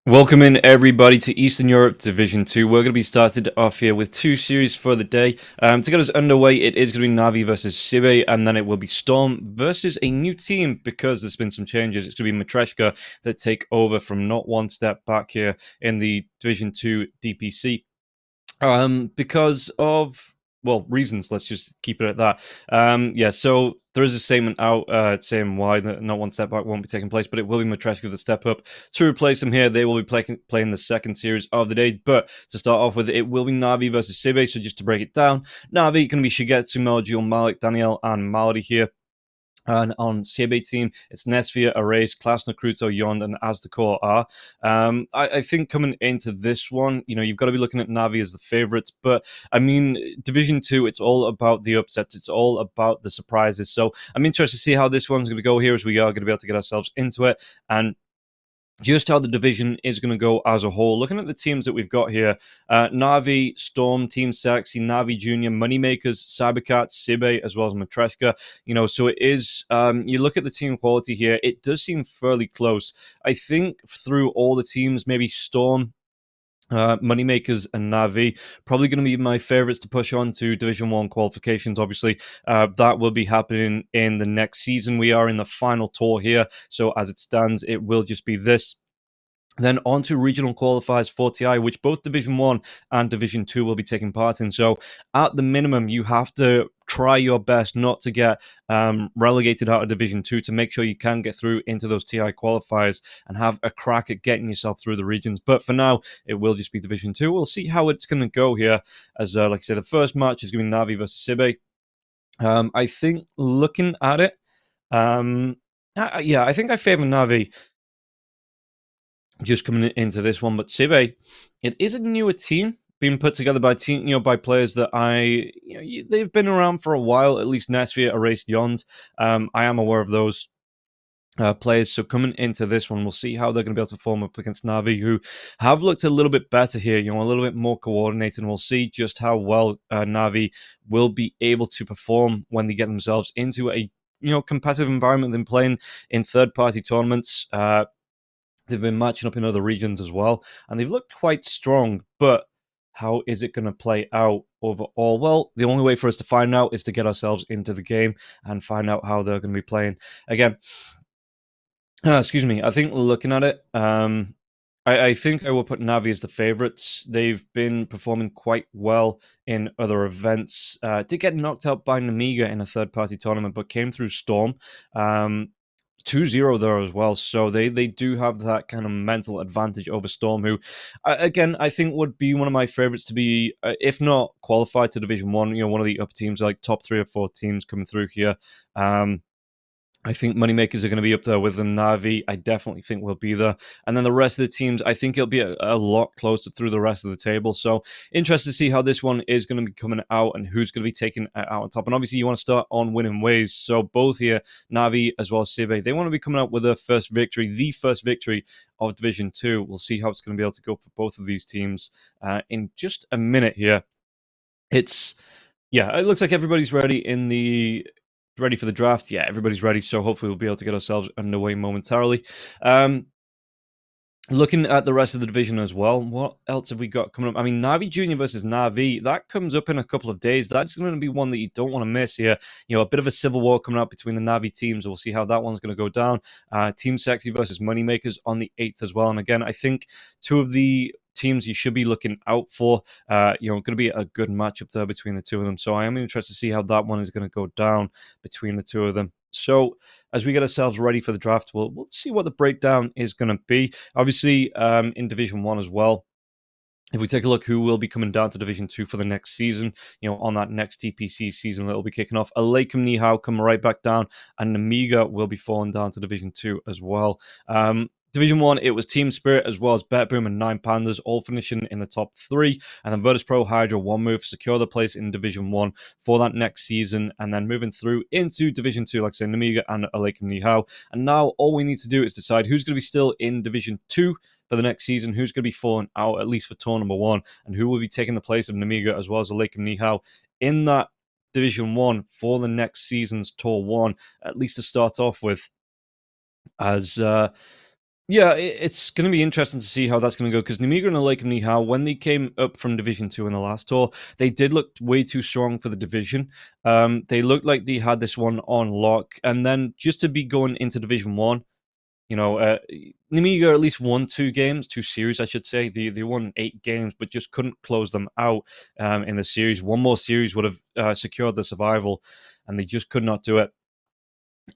Welcome in everybody to Eastern Europe Division 2. We're going to be started off here with two series for the day. To get us underway, it is going to be NAVI versus SIBE, and then it will be Storm versus a new team because there's been some changes. It's going to be Matreshka that take over from not one step back here in the Division 2 DPC. Because of, well, reasons. Let's just keep it at that. Yeah, so there is a statement out saying why not one step back won't be taking place, but it will be Matreshka the step up to replace him here. They will be playing the second series of the day, but to start off with, it will be Navi versus SIBE. So just to break it down, Navi going to be Shigetsu, Melgio, Malik, Daniel, and Malady here. And on CB team, it's Nesvia, Erase, Klaus, Nakruto, Yond, and as the core are. I think coming into this one, you've got to be looking at Navi as the favourites. But, I mean, Division 2, it's all about the upsets. It's all about the surprises. So I'm interested to see how this one's going to go here as we are going to be able to get ourselves into it. And just how the division is going to go as a whole. Looking at the teams that we've got here, Navi, Storm, Team Sexy, Navi Junior, Moneymakers, Cybercat, SIBE, as well as Matreshka. So it is, you look at the team quality here, it does seem fairly close. I think through all the teams, maybe Storm, Moneymakers and Navi probably going to be my favorites to push on to Division 1 qualifications. Obviously, that will be happening in the next season. We are in the final tour here, so as it stands, it will just be this. Then on to regional qualifiers for TI, which both Division 1 and Division 2 will be taking part in. So at the minimum, you have to try your best not to get relegated out of Division 2 to make sure you can get through into those TI qualifiers and have a crack at getting yourself through the regions. But for now, it will just be Division 2. We'll see how it's going to go here. As like I say, the first match is going to be Navi versus SIBE. I think looking at it, I think I favour Navi just coming into this one. But SIBE, it is a newer team being put together by by players that they've been around for a while. At least Nesvia, Erased, Yond. I am aware of those players. So coming into this one, we'll see how they're going to be able to perform up against Navi, who have looked a little bit better here. A little bit more coordinated. And we'll see just how well Navi will be able to perform when they get themselves into a competitive environment than playing in third-party tournaments. They've been matching up in other regions as well, and they've looked quite strong. But how is it going to play out overall? Well, the only way for us to find out is to get ourselves into the game and find out how they're going to be playing. Again, excuse me, I think looking at it, I think I will put Navi as the favourites. They've been performing quite well in other events. Did get knocked out by Namiga in a third-party tournament, but came through Storm. 2-0 there as well, so they do have that kind of mental advantage over Storm, who, again, I think would be one of my favourites to be, if not qualified to Division 1, one of the upper teams, like top 3 or 4 teams coming through here. I think Moneymakers are going to be up there with them. Navi, I definitely think will be there. And then the rest of the teams, I think it'll be a lot closer through the rest of the table. So interested to see how this one is going to be coming out and who's going to be taking out on top. And obviously you want to start on winning ways. So both here, Navi as well as SIBE, they want to be coming out with their first victory, the first victory of Division 2. We'll see how it's going to be able to go for both of these teams in just a minute here. It looks like everybody's ready for the draft. Yeah, everybody's ready, so hopefully we'll be able to get ourselves underway momentarily. Looking at the rest of the division as well, what else have we got coming up? I mean, Navi Junior versus Navi, that comes up in a couple of days. That's going to be one that you don't want to miss here. A bit of a civil war coming up between the Navi teams. We'll see how that one's going to go down. Team Sexy versus Moneymakers on the 8th as well. And again, I think two of the teams you should be looking out for. Going to be a good matchup there between the two of them. So I am interested to see how that one is going to go down between the two of them. So as we get ourselves ready for the draft, we'll see what the breakdown is going to be. Obviously, in Division 1 as well, if we take a look who will be coming down to Division 2 for the next season, on that next DPC season that will be kicking off, Aleikum Nihao come right back down, and Namiga will be falling down to Division 2 as well. Division 1, it was Team Spirit as well as BetBoom and 9 Pandas, all finishing in the top 3. And then Virtus Pro, Hydra, One Move, secure the place in Division 1 for that next season. And then moving through into Division 2, like I say, Namiga and Aleikum Nihao. And now all we need to do is decide who's going to be still in Division 2 for the next season, who's going to be falling out, at least for tour number 1, and who will be taking the place of Namiga as well as Aleikum Nihao in that Division 1 for the next season's Tour 1, at least to start off with. As Yeah, it's going to be interesting to see how that's going to go because Nemiga and Lake Nihao, when they came up from Division 2 in the last tour, they did look way too strong for the division. They looked like they had this one on lock. And then just to be going into Division 1, you know, Nemiga at least won 2 games, 2 series, I should say. They won 8 games, but just couldn't close them out in the series. One more series would have secured the survival, and they just could not do it.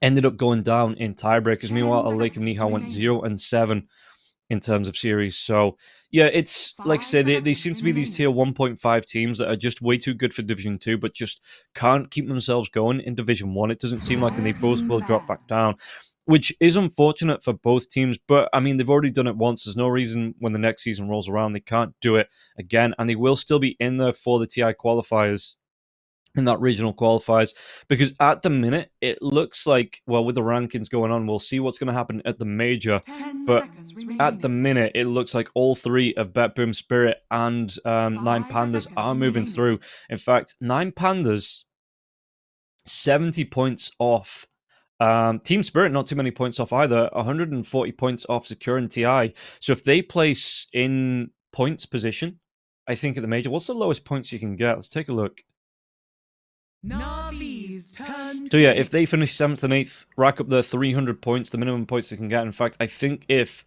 Ended up going down in tiebreakers. Meanwhile, Lake Nihao went 0-7 in terms of series. So, yeah, it's like I say, they seem to be these tier 1.5 teams that are just way too good for Division 2, but just can't keep themselves going in Division 1. It doesn't seem like, and they both will drop back down, which is unfortunate for both teams. But, I mean, they've already done it once. There's no reason when the next season rolls around, they can't do it again, and they will still be in there for the TI qualifiers in that regional qualifiers, because at the minute it looks like, well, with the rankings going on, we'll see what's going to happen at the major, but at the minute it looks like all three of Bet Boom Spirit and Nine Pandas are moving through. In fact, Nine Pandas 70 points off. Team Spirit, not too many points off either, 140 points off securing TI. So if they place in points position, I think at the major, what's the lowest points you can get? Let's take a look. Navi's turn. So yeah, if they finish 7th and 8th, rack up their 300 points, the minimum points they can get. In fact, I think if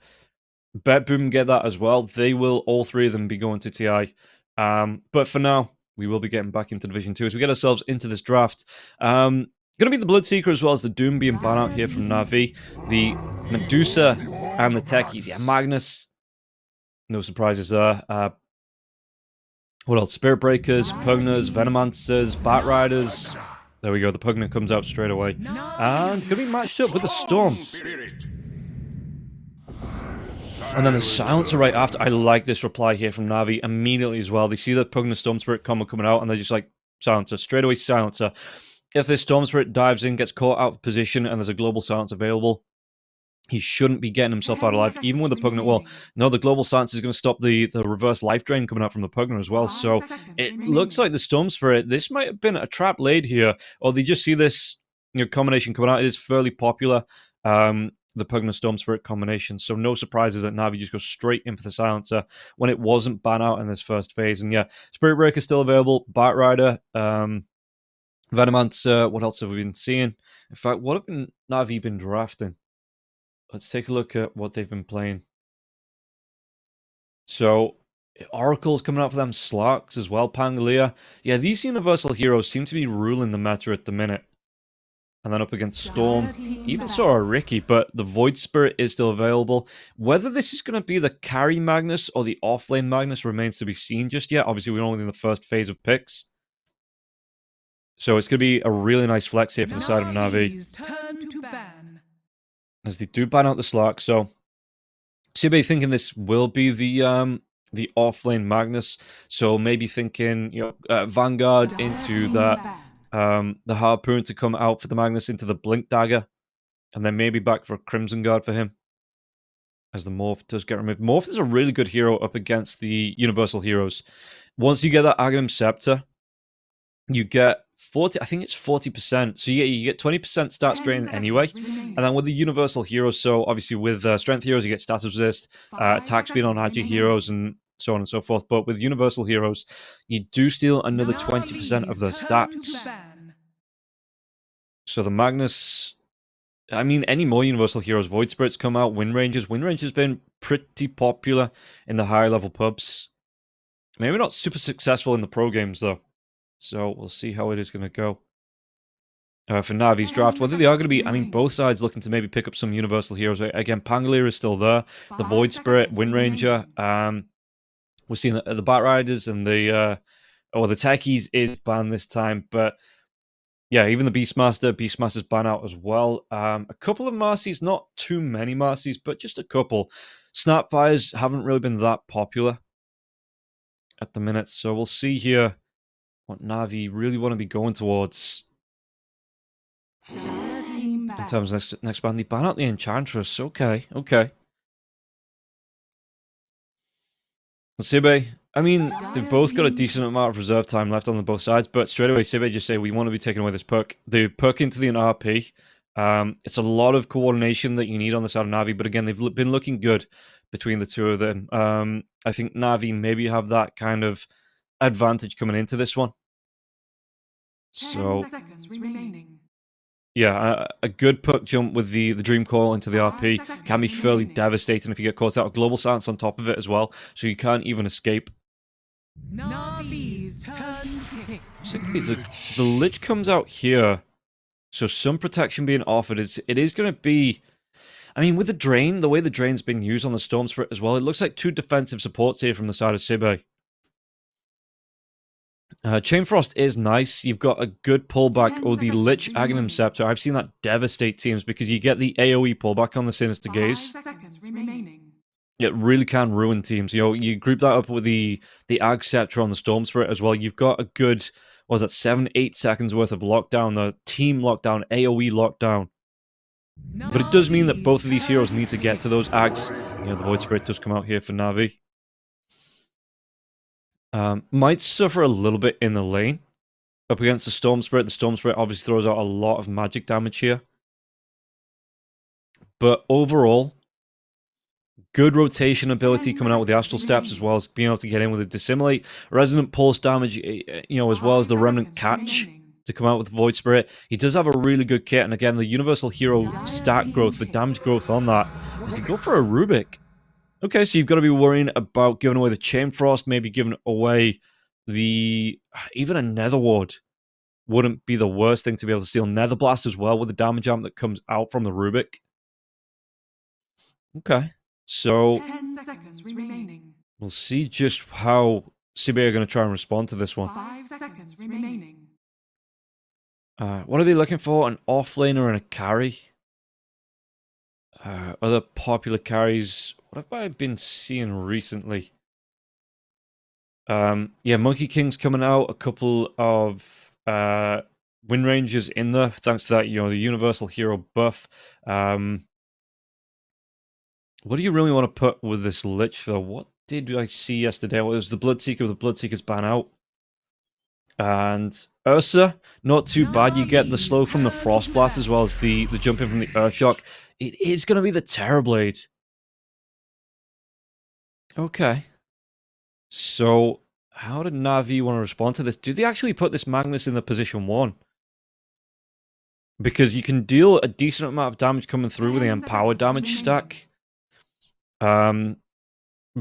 Bet Boom get that as well, they will, all three of them, be going to TI. But for now, we will be getting back into Division 2 as we get ourselves into this draft. Going to be the Bloodseeker as well as the Doom being banned out here from Navi. The Medusa and the Techies. Yeah, Magnus. No surprises there. What else? Spirit Breakers, Pugners, Venomancers, Bat Riders. There we go. The Pugner comes out straight away. And could be matched up with the Storm. And then the Silencer right after. I like this reply here from Navi immediately as well. They see the Pugner Storm Spirit coming out, and they're just like, Silencer. Straight away, Silencer. If this Storm Spirit dives in, gets caught out of position, and there's a Global Silence available, he shouldn't be getting himself out alive, even with the Pugner. Well, no, the Global Silence is going to stop the reverse life drain coming out from the Pugner as well. So it looks like the Storm Spirit, this might have been a trap laid here, or they just see this combination coming out. It is fairly popular, the Pugner Storm Spirit combination. So no surprises that Navi just goes straight in for the Silencer when it wasn't banned out in this first phase. And yeah, Spirit Breaker is still available, Bat Rider, Venomancer. What else have we been seeing? In fact, what have Navi been drafting? Let's take a look at what they've been playing. So, Oracle's coming out for them, Slarks as well, Pangolier. Yeah, these Universal Heroes seem to be ruling the meta at the minute. And then up against Storm, even saw a Ricky, but the Void Spirit is still available. Whether this is going to be the carry Magnus or the offlane Magnus remains to be seen just yet. Obviously, we're only in the first phase of picks. So it's going to be a really nice flex here for the side of Navi. Turn to ban. As they do ban out the Slark, so SIBE thinking this will be the offlane Magnus, so maybe thinking Vanguard into that the Harpoon to come out for the Magnus into the Blink Dagger, and then maybe back for a Crimson Guard for him as the Morph does get removed. Morph is a really good hero up against the Universal Heroes. Once you get that Aghanim Scepter, you get 40, I think it's 40%. So you get 20% stat strain anyway. And then with the Universal Heroes, so obviously with Strength Heroes, you get status resist, attack speed on Agi Heroes, and so on and so forth. But with Universal Heroes, you do steal another 20% of their stats. So the Magnus, I mean, any more Universal Heroes, Void Spirits come out, Wind Rangers. Wind Ranger's been pretty popular in the higher level pubs. Maybe not super successful in the pro games, though. So we'll see how it is going to go for Navi's draft. Whether they are going to be, I mean, both sides looking to maybe pick up some Universal Heroes. Again, Pangolier is still there. The Void Spirit, Wind Ranger. We're seeing the Bat Riders and the Techies is banned this time. But yeah, even the Beastmaster's banned out as well. A couple of Marcies, not too many Marcies, but just a couple. Snapfires haven't really been that popular at the minute. So we'll see here what Navi really want to be going towards in terms of next ban. They ban out the Enchantress. Okay. SIBE, I mean, they've both got a decent amount of reserve time left on both sides, but straight away SIBE just say, we want to be taking away this puck. They puck into the RP, It's a lot of coordination that you need on the side of Navi, but again, they've been looking good between the two of them. I think Navi maybe have that kind of advantage coming into this one. 10 So seconds remaining. yeah, a good puck jump with the Dream Coil into the 5 RP seconds can be fairly remaining. devastating if you get caught out. Global Silence on top of it as well, so you can't even escape. Navi's turn pick. So the Lich comes out here, so some protection being offered. It is going to be... I mean, with the Drain, the way the Drain's been used on the Storm Spirit as well, it looks like 2 defensive supports here from the side of SIBE. Chain Frost is nice. You've got a good pullback, or the Lich Aghanim Scepter. I've seen that devastate teams because you get the AoE pullback on the Sinister Gaze. 5 seconds remaining. It really can ruin teams. You know, you group that up with the Ag Scepter on the Storm Spirit as well. You've got a good, what was that, 7-8 seconds worth of lockdown, the team lockdown, AoE lockdown. But it does mean that both of these heroes need to get to those Ags. You know, the Void Spirit does come out here for Navi. Might suffer a little bit in the lane. Up against the Storm Spirit. The Storm Spirit obviously throws out a lot of magic damage here. But overall, good rotation ability coming out with the Astral Steps, as well as being able to get in with a Dissimilate. Resonant Pulse damage, you know, as well as the Remnant Catch to come out with Void Spirit. He does have a really good kit, and again, the Universal Hero stat growth, the damage growth on that, is to go for a Rubik. Okay, so you've got to be worrying about giving away the Chain Frost, maybe giving away the... even a Nether Ward wouldn't be the worst thing to be able to steal. Nether Blast as well with the damage amp that comes out from the Rubik. Okay, so 10 seconds remaining. we'll see just how SIBE are going to try and respond to this one. 5 seconds remaining. What are they looking for? An offlaner and a carry? Other popular carries. What have I been seeing recently? Yeah, Monkey King's coming out. A couple of Wind Rangers in there, thanks to that, you know, the Universal Hero buff. What do you really want to put with this Lich, though? What did I see yesterday? Well, it was the Bloodseeker with the Bloodseeker's ban out. And Ursa, not too bad. You get the slow from the Frost Blast as well as the jumping from the Earthshock. It is going to be the Terrorblade. Okay. So, how did Navi want to respond to this? Do they actually put this Magnus in the position 1? Because you can deal a decent amount of damage coming through with the Empower damage stack.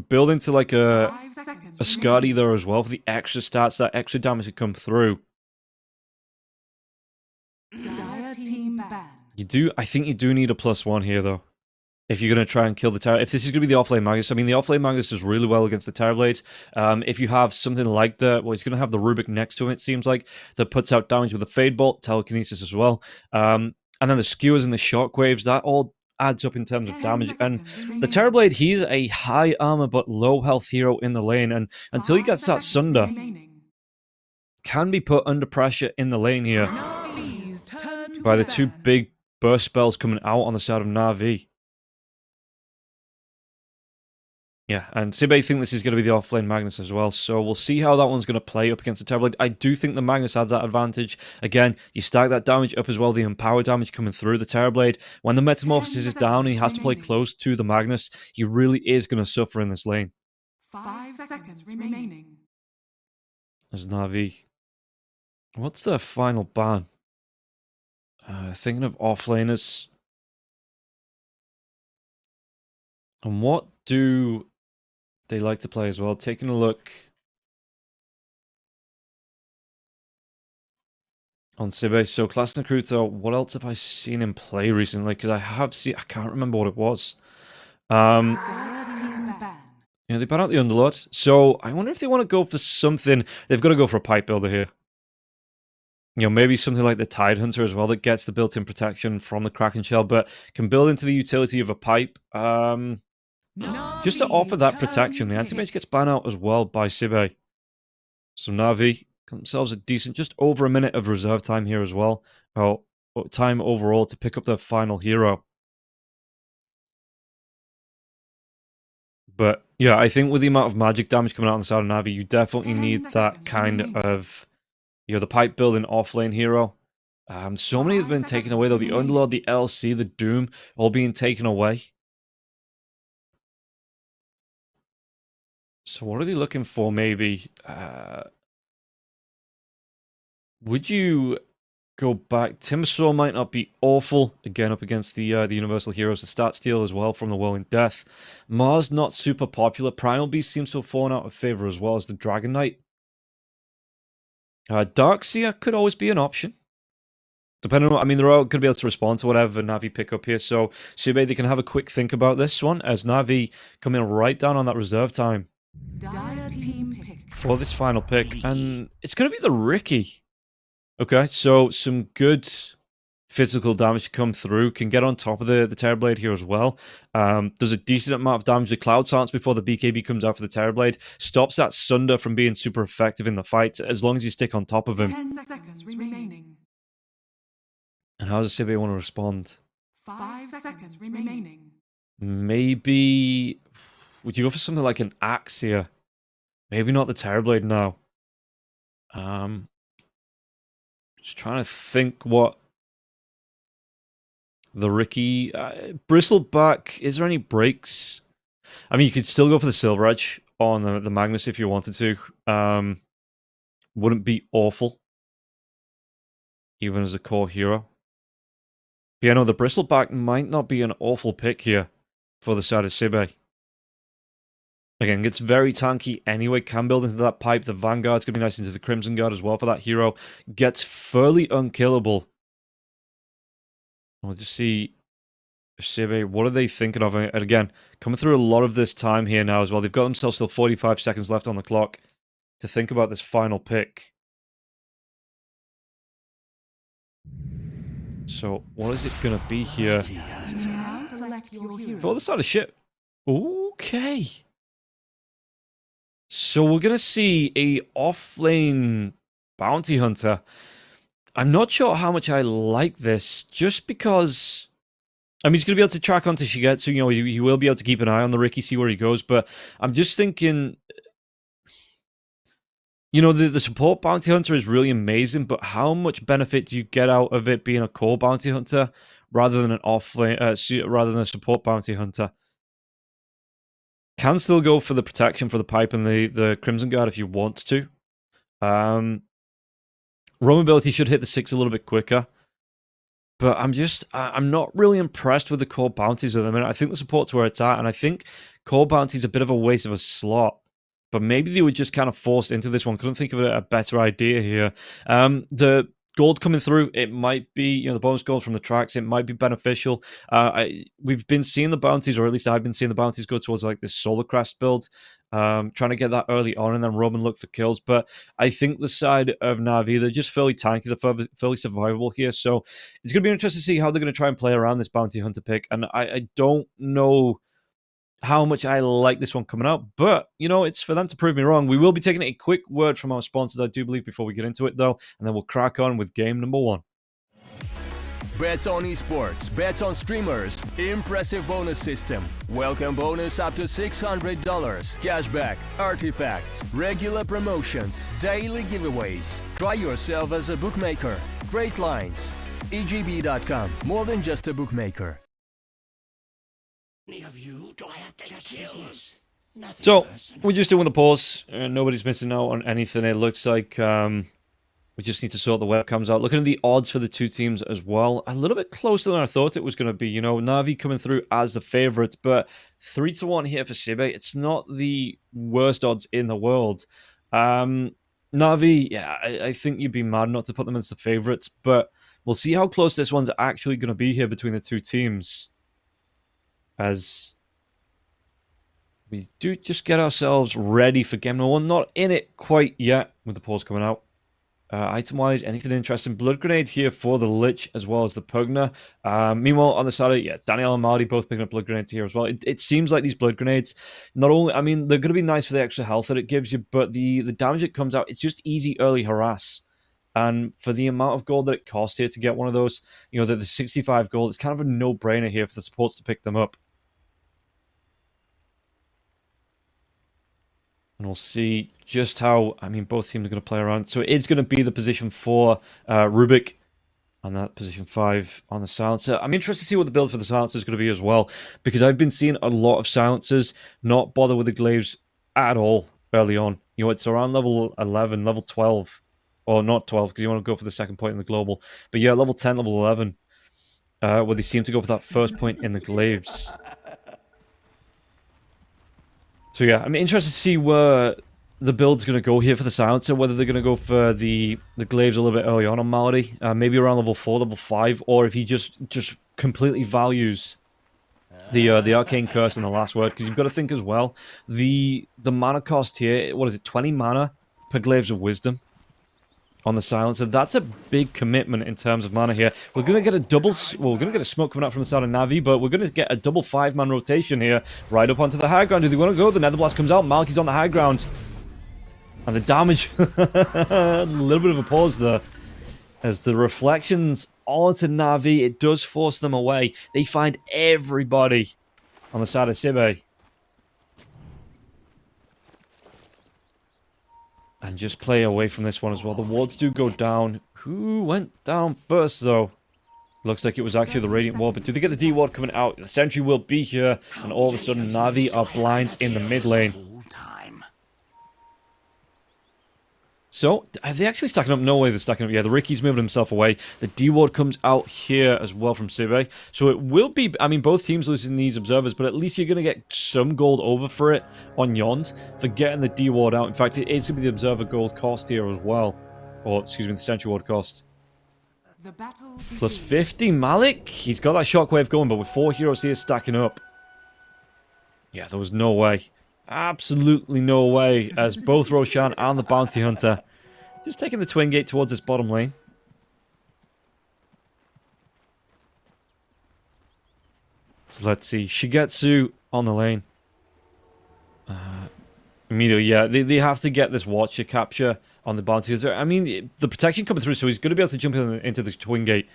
Build into like a Skadi there as well for the extra stats, that extra damage to come through. Dire team ban. I think you do need a +1 here though. If you're going to try and kill the Terror... If this is going to be the offlane Magnus, I mean, the offlane Magnus does really well against the Terrorblade. If you have something like the... Well, he's going to have the Rubik next to him, it seems like, that puts out damage with the Fade Bolt, Telekinesis as well. And then the Skewers and the Shockwaves, that all adds up in terms of damage. And the Terrorblade, he's a high armor but low health hero in the lane. And until he gets that Sunder, can be put under pressure in the lane here by the 2 big burst spells coming out on the side of Navi. Yeah, and SIBE think this is going to be the offlane Magnus as well, so we'll see how that one's going to play up against the Terrorblade. I do think the Magnus has that advantage. Again, you stack that damage up as well, the Empower damage coming through the Terrorblade. When the Metamorphosis is down and he has to play close to the Magnus, he really is going to suffer in this lane. 5 seconds remaining. As Navi. What's their final ban? Thinking of offlaners. And what do they like to play as well? Taking a look on SIBE. So Class Nakruto, what else have I seen him play recently? Because I have seen, I can't remember what it was. Dire team ban. Yeah, they ban out the Underlord. So I wonder if they want to go for something. They've got to go for a pipe builder here. You know, maybe something like the Tidehunter as well that gets the built-in protection from the Kraken Shell, but can build into the utility of a pipe. Just to offer that protection, the Anti-Mage gets banned out as well by SIBE. So Navi got themselves a decent, just over a minute of reserve time here as well. Oh, time overall to pick up their final hero. But yeah, I think with the amount of magic damage coming out on the side of Navi, you definitely need that kind of, you know, the pipe building offlane hero. So many have been taken away, though. The Underlord, the LC, the Doom, all being taken away. So what are they looking for, maybe? Would you go back? Timbersaw might not be awful. Again, up against the Universal Heroes. The Stat Steal as well from the Whirling Death. Mars, not super popular. Primal Beast seems to have fallen out of favor as well as the Dragon Knight. Darkseer could always be an option. Depending on, I mean, they're all going to be able to respond to whatever Navi pick up here. So, SIBE, they can have a quick think about this one as Navi coming right down on that reserve time Dire team pick. for this final pick. And it's going to be the Ricky. Okay, so some good physical damage to come through. Can get on top of the Terrorblade here as well. Does a decent amount of damage to Cloud Silence before the BKB comes out for the Terrorblade. Stops that Sunder from being super effective in the fight as long as you stick on top of him. 10 seconds remaining. And how does SIBE want to respond? 5 seconds remaining. Maybe... Would you go for something like an Axe here? Maybe not the Terrorblade now. Just trying to think what... The Ricky... Bristleback, is there any breaks? I mean, you could still go for the Silver Edge on the Magnus if you wanted to. Wouldn't be awful. Even as a core hero. But yeah, no, the Bristleback might not be an awful pick here for the side of SIBE. Again, gets very tanky anyway. Can build into that pipe. The Vanguard's going to be nice into the Crimson Guard as well for that hero. Gets fairly unkillable. We'll just see if SIBE, what are they thinking of? And again, coming through a lot of this time here now as well. They've got themselves still 45 seconds left on the clock to think about this final pick. So, what is it going to be here? Now select your hero. For the side of ship. Okay. So we're going to see a off-lane bounty hunter. I'm not sure how much I like this, just because... I mean, he's going to be able to track onto Shigetsu, you know, he will be able to keep an eye on the Ricky, see where he goes, but I'm just thinking... You know, the support bounty hunter is really amazing, but how much benefit do you get out of it being a core bounty hunter rather than an off-lane, rather than a support bounty hunter? Can still go for the protection for the pipe and the Crimson Guard if you want to. Roam ability should hit the 6 a little bit quicker. But I'm not really impressed with the core bounties at the minute. I think the support's where it's at, and I think core bounty's a bit of a waste of a slot. But maybe they were just kind of forced into this one. Couldn't think of a better idea here. The gold coming through, it might be, you know, the bonus gold from the tracks, it might be beneficial. We've been seeing the bounties, or at least I've been seeing the bounties go towards like this Solar Crest build, trying to get that early on and then roam and look for kills. But I think the side of Navi, they're just fairly tanky, they're fairly survivable here. So it's going to be interesting to see how they're going to try and play around this bounty hunter pick. And I don't know how much I like this one coming out, but, you know, it's for them to prove me wrong. We will be taking a quick word from our sponsors, I do believe, before we get into it, though, and then we'll crack on with game number 1. Bets on esports, bets on streamers, impressive bonus system, welcome bonus up to $600, cashback, artifacts, regular promotions, daily giveaways. Try yourself as a bookmaker. Great lines. EGB.com, more than just a bookmaker. Of you do I have to kill? Nothing So, personal. we're just doing the pause. Nobody's missing out on anything. It looks like we just need to sort the webcams out. Looking at the odds for the two teams as well. A little bit closer than I thought it was going to be. You know, Navi coming through as the favourites, but 3-1 here for SIBE. It's not the worst odds in the world. Navi, yeah, I think you'd be mad not to put them as the favourites, but we'll see how close this one's actually going to be here between the two teams. As we do just get ourselves ready for game number 1. Not in it quite yet with the pause coming out. Item-wise, anything interesting? Blood Grenade here for the Lich as well as the Pugna. Meanwhile, on the side of yeah, Daniel and Marty both picking up Blood Grenades here as well. It seems like these Blood Grenades, not only, I mean, they're going to be nice for the extra health that it gives you, but the damage that comes out, it's just easy early harass. And for the amount of gold that it costs here to get one of those, you know, the 65 gold, it's kind of a no-brainer here for the supports to pick them up. And we'll see just how, I mean, both teams are going to play around. So it is going to be the position for Rubik. on that position 5 on the silencer. I'm interested to see what the build for the silencer is going to be as well, because I've been seeing a lot of silencers not bother with the glaives at all early on. You know, it's around level 11, level 12, or not 12, because you want to go for the second point in the global. But yeah, level 10, level 11, where they seem to go for that first point in the glaives. So yeah, I'm interested to see where the build's going to go here for the silencer, whether they're going to go for the glaives a little bit early on Malady, maybe around level 4, level 5, or if he just completely values the arcane curse in the last word, because you've got to think as well, the mana cost here, what is it, 20 mana per glaives of wisdom on the silencer. That's a big commitment in terms of mana here. We're going to get a double, well, we're going to get a smoke coming out from the side of Navi, but we're going to get a double 5-man rotation here, right up onto the high ground. Do they want to go? The Nether Blast comes out, Malky's on the high ground. And the damage, a little bit of a pause there. As the reflections onto Navi, it does force them away. They find everybody on the side of SIBE. And just play away from this one as well. The wards do go down. Who went down first, though? Looks like it was actually the Radiant Ward, but do they get the D ward coming out? The Sentry will be here, and all of a sudden Navi are blind in the mid lane. So, are they actually stacking up? No way they're stacking up. Yeah, the Ricky's moving himself away. The D-Ward comes out here as well from SIBE. So it will be, I mean, both teams losing these observers, but at least you're going to get some gold over for it on Yond for getting the D-Ward out. In fact, it is going to be the observer gold cost here as well. Or, excuse me, the Sentry Ward cost. The battle Plus 50, Malik. He's got that shockwave going, but with 4 heroes here stacking up. Yeah, there was no way. Absolutely no way, as both Roshan and the Bounty Hunter just taking the Twin Gate towards this bottom lane. So let's see. Shigetsu on the lane. Immediately, yeah, they have to get this Watcher capture on the Bounty Hunter. I mean, the protection coming through, so he's going to be able to jump into the Twin Gate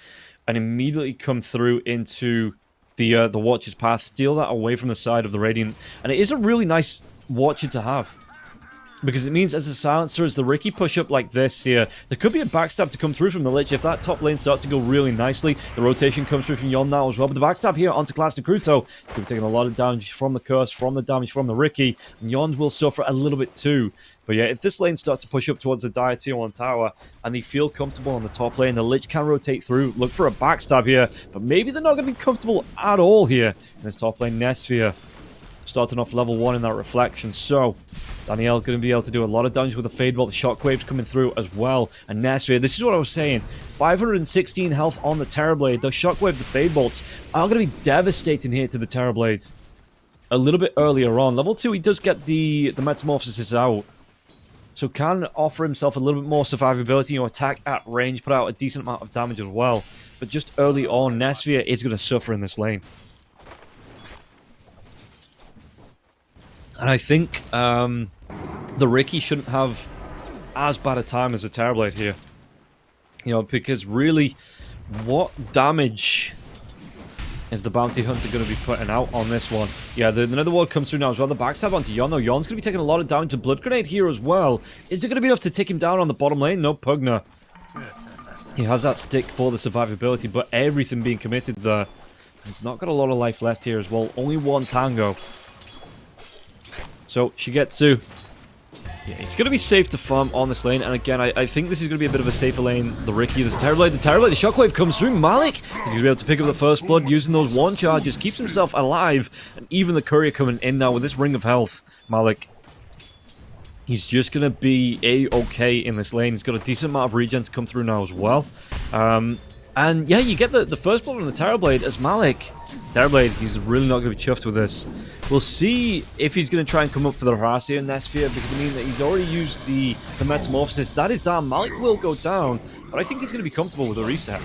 and immediately come through into the Watcher's path, steal that away from the side of the Radiant. And it is a really nice Watcher to have, because it means as a silencer, as the Ricky push up like this here, there could be a backstab to come through from the Lich. If that top lane starts to go really nicely, the rotation comes through from Yon now as well. But the backstab here onto Class Nakruto could be taking a lot of damage from the curse, from the damage from the Ricky, and Yon will suffer a little bit too. But yeah, if this lane starts to push up towards the Dire Tier 1 tower, and they feel comfortable on the top lane, the Lich can rotate through, look for a backstab here, but maybe they're not going to be comfortable at all here in this top lane. Nesphere starting off level 1 in that reflection, so Danielle going to be able to do a lot of damage with the Fade Bolt. The Shockwave's coming through as well, and Nesphere, this is what I was saying, 516 health on the Terrorblade. The Shockwave, the Fade Bolts are going to be devastating here to the Terrorblade. A little bit earlier on. Level 2, he does get the Metamorphosis out, so can offer himself a little bit more survivability, you know, attack at range, put out a decent amount of damage as well. But just early on, Nesphere is going to suffer in this lane. And I think the Ricky shouldn't have as bad a time as the Terrorblade here. You know, because really, what damage is the Bounty Hunter going to be putting out on this one? Yeah, the Nether Ward comes through now as well. The backstab onto Yon. Now, Yon's going to be taking a lot of damage. To Blood Grenade here as well. Is it going to be enough to take him down on the bottom lane? No, Pugna. He has that stick for the survivability, but everything being committed there. He's not got a lot of life left here as well. Only one Tango. So, Shigetsu. Yeah, he's going to be safe to farm on this lane. And again, I think this is going to be a bit of a safer lane. The Ricky, the Terrorblade, the Shockwave comes through. Malik, he's going to be able to pick up the first blood using those one charges. Keeps himself alive. And even the Courier coming in now with this Ring of Health. Malik, he's just going to be A-okay in this lane. He's got a decent amount of regen to come through now as well. And yeah, you get the first blood on the Terrorblade as Malik. Terrorblade, he's really not going to be chuffed with this. We'll see if he's going to try and come up for the Horacia and Nesphere, because I mean that he's already used the Metamorphosis. That is down. Malik will go down, but I think he's going to be comfortable with a reset.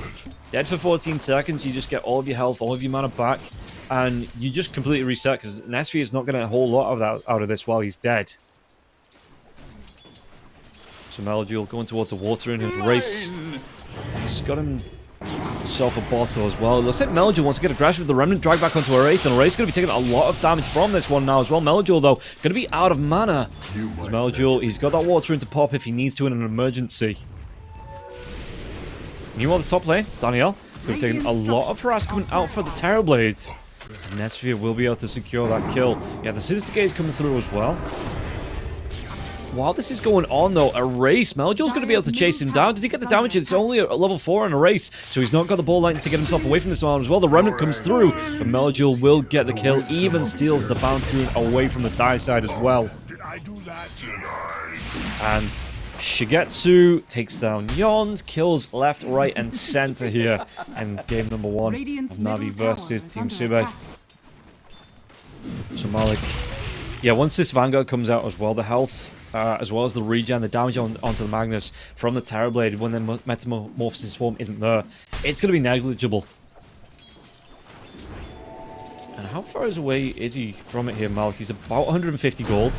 Dead for 14 seconds, you just get all of your health, all of your mana back, and you just completely reset, because Nesphere is not going to get a whole lot of that out of this while he's dead. So Melodule going towards the water in his race. He's got himself a bottle as well. It looks like Melodule wants to get a crash with the Remnant, drag back onto a race, and a race going to be taking a lot of damage from this one now as well. Melodule, though, going to be out of mana. As Melodule, he's got that water in to pop if he needs to in an emergency. Meanwhile, the top lane, Danielle, could have taken a lot of harassment out for the Terrorblade. Netsphere will be able to secure that kill. Yeah, the Sinister Gaze coming through as well. While this is going on, though, Erase. Meljo's going to be able to chase him down. Does he get the damage? It's only a level 4 on Erase, so he's not got the ball lines to get himself away from this one as well. The Remnant comes through, but Meljo will get the kill. Even steals the bounty away from the Dai side as well. And Shigetsu takes down Yons, kills left, right, and center here. And game number 1 of Navi versus Team SIBE. So Malik. Yeah, once this Vanguard comes out as well, the health, as well as the regen, the damage onto the Magnus from the Terrorblade when the Metamorphosis form isn't there, it's going to be negligible. And how far away is he from it here, Malik? He's about 150 gold.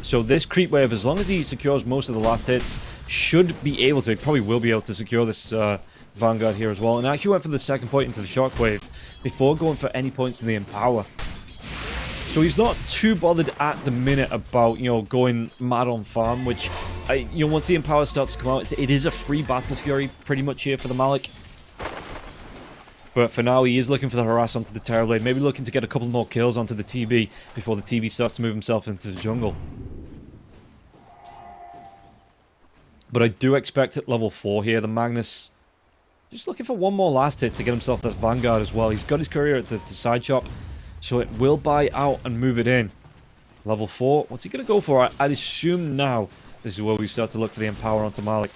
So this creep wave, as long as he secures most of the last hits, should be able to, probably will be able to secure this Vanguard here as well. And actually went for the second point into the Shockwave before going for any points in the Empower. So he's not too bothered at the minute about, you know, going mad on farm, which, you know, once the Empower starts to come out, it is a free Battle Fury pretty much here for the Malik. But for now, he is looking for the harass onto the Terrorblade, maybe looking to get a couple more kills onto the TB before the TB starts to move himself into the jungle. But I do expect at level 4 here, the Magnus just looking for one more last hit to get himself that Vanguard as well. He's got his courier at the side shop, so it will buy out and move it in. Level 4, what's he going to go for? I'd assume now this is where we start to look for the Empower onto Malik.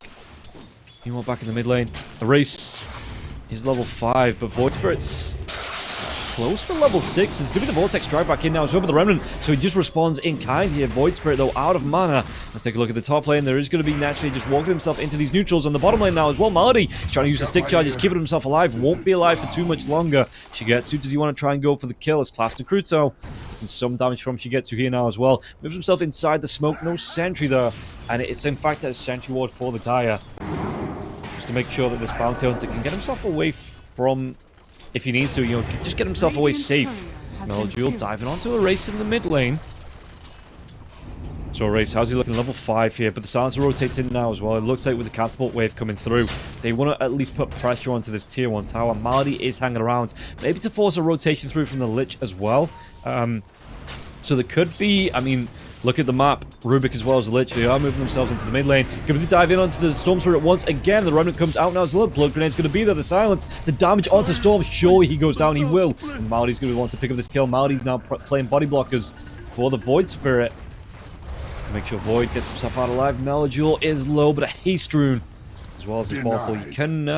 Meanwhile, back in the mid lane, the race is level 5, but Void Spirit's close to level 6. It's going to be the Vortex Strike back in now. It's over the Remnant, so he just responds in kind here. Void Spirit, though, out of mana. Let's take a look at the top lane. There is going to be Netsphere just walking himself into these neutrals on the bottom lane now as well. Malady is trying to use the stick charges, keeping himself alive. Won't be alive for too much longer. Shigetsu, does he want to try and go for the kill? It's Class Nakruto. Taking some damage from Shigetsu here now as well. Moves himself inside the smoke. No sentry there. And it's in fact a sentry ward for the Dire. Just to make sure that this Bounty Hunter can get himself away from, if he needs to, you know, just get himself away safe. Meljul diving onto Erase in the mid lane. So Erase, how's he looking? Level 5 here, but the Silencer rotates in now as well. It looks like with the Catapult wave coming through, they want to at least put pressure onto this tier 1 tower. Malady is hanging around, maybe to force a rotation through from the Lich as well. So there could be, I mean, look at the map. Rubik as well as the Lich, they are moving themselves into the mid lane. Going to dive in onto the Storm Spirit once again. The Remnant comes out now as well. Blood Grenade's going to be there. The silence, the damage onto Storm. Surely he goes down. He will. And Malady's going to want to pick up this kill. Malady's now playing body blockers for the Void Spirit to make sure Void gets himself out alive. Meljul is low, but a Haste Rune as well as his Mortal. He can,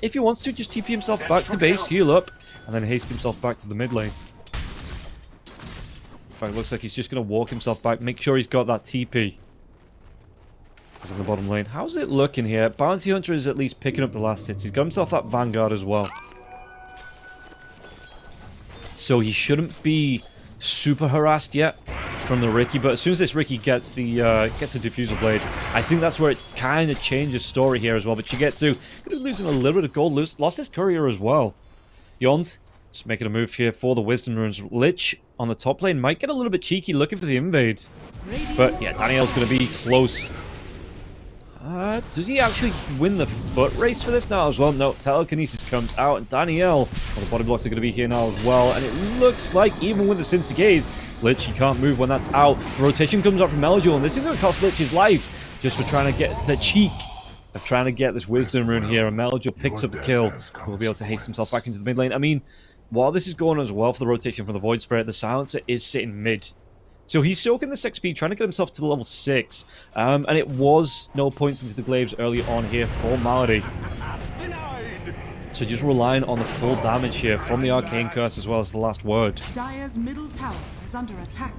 if he wants to, just TP himself back to base, heal up, and then haste himself back to the mid lane. In fact, it looks like he's just going to walk himself back, make sure he's got that TP. He's in the bottom lane. How's it looking here? Bounty Hunter is at least picking up the last hits. He's got himself that Vanguard as well. So he shouldn't be super harassed yet from the Riki, but as soon as this Riki gets the Diffuser Blade, I think that's where it kind of changes story here as well. But Shigetsu losing a little bit of gold, lost his courier as well. Yons just making a move here for the Wisdom Runes. Lich on the top lane might get a little bit cheeky looking for the invade. But yeah, Danielle's going to be close. Does he actually win the foot race for this now as well? No, Telekinesis comes out, and Danielle, well, the body blocks are going to be here now as well. And it looks like even with the Sinister Gaze, Lich, he can't move when that's out. The rotation comes out from Meljul, and this is going to cost Lich his life just for trying to get the cheek of trying to get this Wisdom Rune here. And Meljul picks up the kill. He'll be able to haste himself back into the mid lane. I mean, while this is going as well for the rotation from the Void Spirit, the Silencer is sitting mid. So he's soaking this XP, trying to get himself to level 6. And it was no points into the glaives early on here for Malady. So just relying on the full damage here from the Arcane Curse as well as the last word. Dire's middle tower is under attack.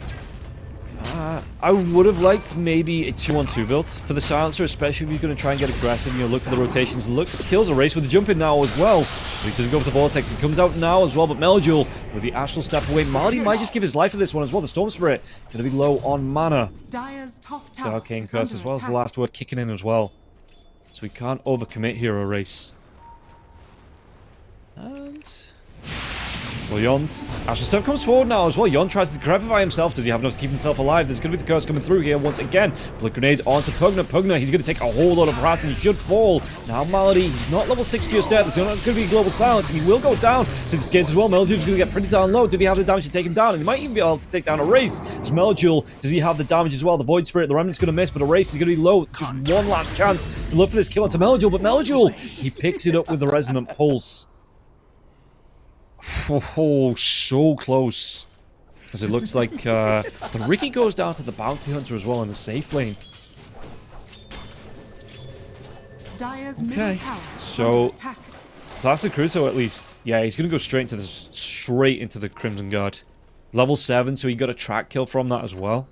I would have liked maybe a 2-on-2 build for the Silencer, especially if you're going to try and get aggressive. You know, look for the rotations, look for the kills. Erase with the jump in now as well. But he doesn't go for the Vortex. He comes out now as well. But Meljul with the Astral Step away. Malady might just give his life for this one as well. The Storm Spirit going to be low on mana. Dire's top The tower Arcane is Curse under as well as the attack. last word kicking in as well. So we can't overcommit here, Erase. And Well, Yond. Astral Step comes forward now as well. Yond tries to grab it by himself. Does he have enough to keep himself alive? There's going to be the curse coming through here once again. Flick grenade onto Pugna. Pugna, he's going to take a whole lot of harass and he should fall. Now Malady, he's not level 6 just yet. There's not going to be global silence and he will go down. Since Gates as well, Meljul's going to get pretty down low. Did he have the damage to take him down? And he might even be able to take down Erase. As Meljul, does he have the damage as well? The Void Spirit, the Remnant's going to miss, but Erase is going to be low. Just one last chance to look for this kill onto Meljul, but Meljul, he picks it up with the Resonant Pulse. Oh, so close. As it looks like the Riki goes down to the Bounty Hunter as well in the safe lane. Okay, so Classic Crusoe at least. Yeah, he's going to go straight into the Crimson Guard. Level 7, so he got a track kill from that as well.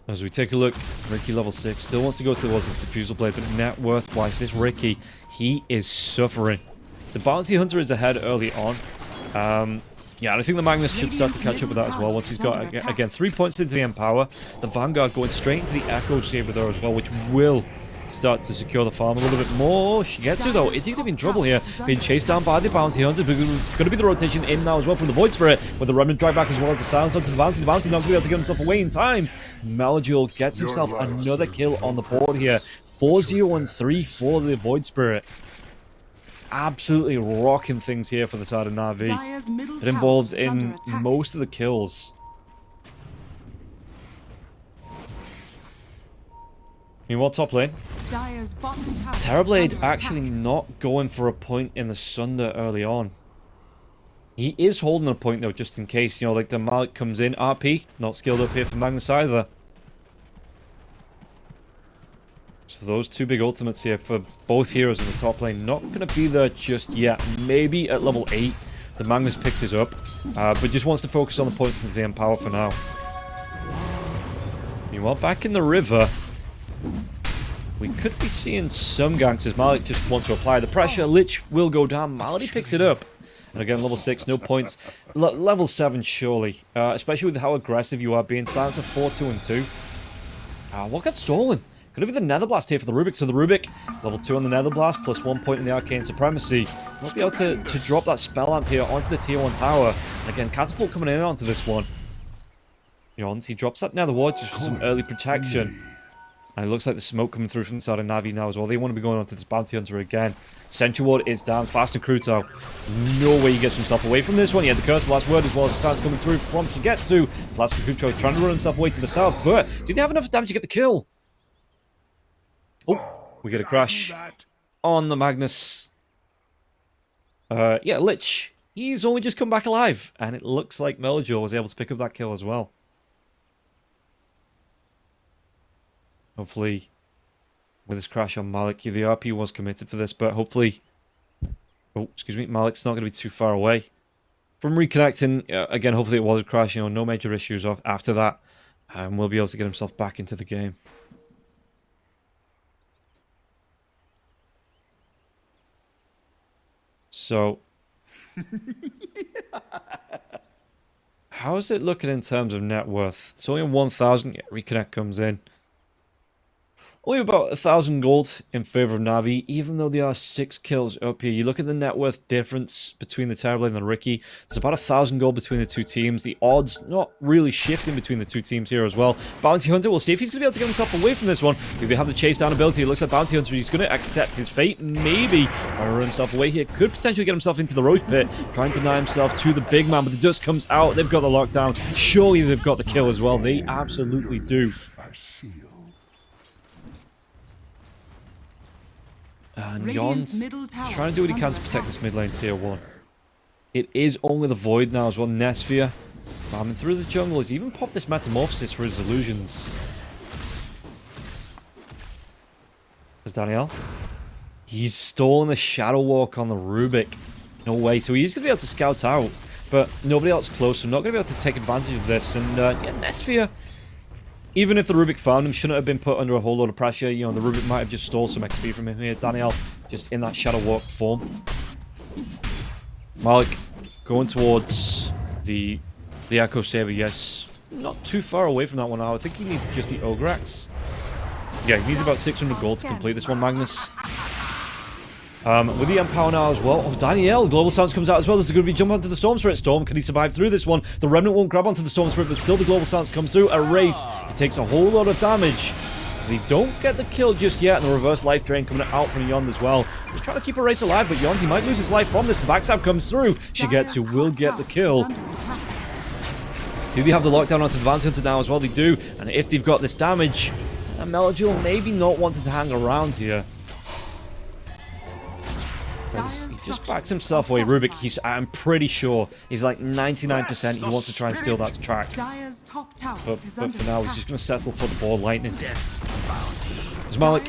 As we take a look, Riki level 6 still wants to go towards this Diffusal Blade, but net worth-wise, this Riki, he is suffering. The Bounty Hunter is ahead early on. Yeah, and I think the Magnus should start to catch up with that as well. Once he's got, again, 3 points into the Empower. The Vanguard going straight into the Echo Saber there as well, which will start to secure the farm a little bit more. Shigetsu, though, is he going to be in trouble here? Being chased down by the Bounty Hunter. Going to be the rotation in now as well from the Void Spirit, with the Remnant drag back as well as the silence onto the Bounty. The Bounty not going to be able to get himself away in time. Meljul gets himself another kill on the board here. 4-0 and 3 for the Void Spirit. Absolutely rocking things here for the side of Na'Vi. It involves in most of the kills. Meanwhile, top lane. Terrorblade actually not going for a point in the Sunder early on. He is holding a point though, just in case, you know, like the Malik comes in. RP, not skilled up here for Magnus either. So those two big ultimates here for both heroes in the top lane, not going to be there just yet. Maybe at level 8, the Magnus picks his up, but just wants to focus on the points into the Empower for now. Meanwhile, back in the river, we could be seeing some ganks as Malik just wants to apply the pressure. Lich will go down. Malady picks it up. And again, level 6, no points. Level 7, surely. Especially with how aggressive you are being. Silence of 4, 2, and 2. What got stolen? Could it be the Nether Blast here for the Rubik? So the Rubik, level 2 on the Nether Blast, plus 1 point in the Arcane Supremacy. Won't be able to drop that Spell Amp here onto the Tier 1 tower. And again, Catapult coming in onto this one. Yons, he drops that Nether Ward just for some early protection. And it looks like the smoke coming through from the side of Navi now as well. They want to be going on to this Bounty Hunter again. Sentry Ward is down. Faster Cruto. No way he gets himself away from this one. He had the Curse of Last Word as well as the sounds coming through from Shigetsu. Faster Cruto trying to run himself away to the south. But did they have enough damage to get the kill? Oh, we get a crash on the Magnus. Yeah, Lich. He's only just come back alive. And it looks like Meljul was able to pick up that kill as well. Hopefully, with this crash on Malik, the RP was committed for this, but hopefully... Oh, excuse me, Malik's not going to be too far away from reconnecting. Again, hopefully it was a crash, you know, no major issues after that. And we'll be able to get himself back into the game. So... how is it looking in terms of net worth? It's only 1,000. Yeah, reconnect comes in. Only about 1,000 gold in favor of Navi, even though they are 6 kills up here. You look at the net worth difference between the Terrorblade and the Riki. There's about 1,000 gold between the two teams. The odds not really shifting between the two teams here as well. Bounty Hunter, we'll see if he's going to be able to get himself away from this one. Do they have the chase down ability? It looks like Bounty Hunter, he's going to accept his fate. Maybe trying to run himself away here. Could potentially get himself into the Roach Pit. Trying to deny himself to the big man, but the dust comes out. They've got the lockdown. Surely they've got the kill as well. They absolutely do. And Yon's trying to do what he can to protect this mid lane tier 1. It is only the Void now as well. Nesphere farming through the jungle. He's even popped this Metamorphosis for his illusions. There's Daniel. He's stolen the Shadow Walk on the Rubik. No way. So he's going to be able to scout out. But nobody else close. So not going to be able to take advantage of this. And yeah, Nesphere... even if the Rubik found him, shouldn't have been put under a whole lot of pressure. You know, the Rubik might have just stole some XP from him here. Daniel just in that Shadow Walk form. Malik going towards the Echo Saber, yes. Not too far away from that one now. I think he needs just the Ogre Axe. Yeah, he needs about 600 gold to complete this one, Magnus. With the Empower now as well. Oh, Danielle, Global Stance comes out as well. There's going to be jump onto the Storm Spirit. Storm, can he survive through this one? The Remnant won't grab onto the Storm Spirit, but still the Global Stance comes through. Erase. He takes a whole lot of damage. They don't get the kill just yet, and the reverse life drain coming out from Yond as well. Just trying to keep Erase alive, but Yond, he might lose his life from this. The backstab comes through. Shigetsu will get the kill. Do they have the lockdown onto the Bounty Hunter now as well? They do, and if they've got this damage, Melodule maybe not wanting to hang around here. He just backs himself away. Rubik, I'm pretty sure he's like 99% he wants to try and steal that track. But for now, he's just going to settle for the ball lightning. There's Malik.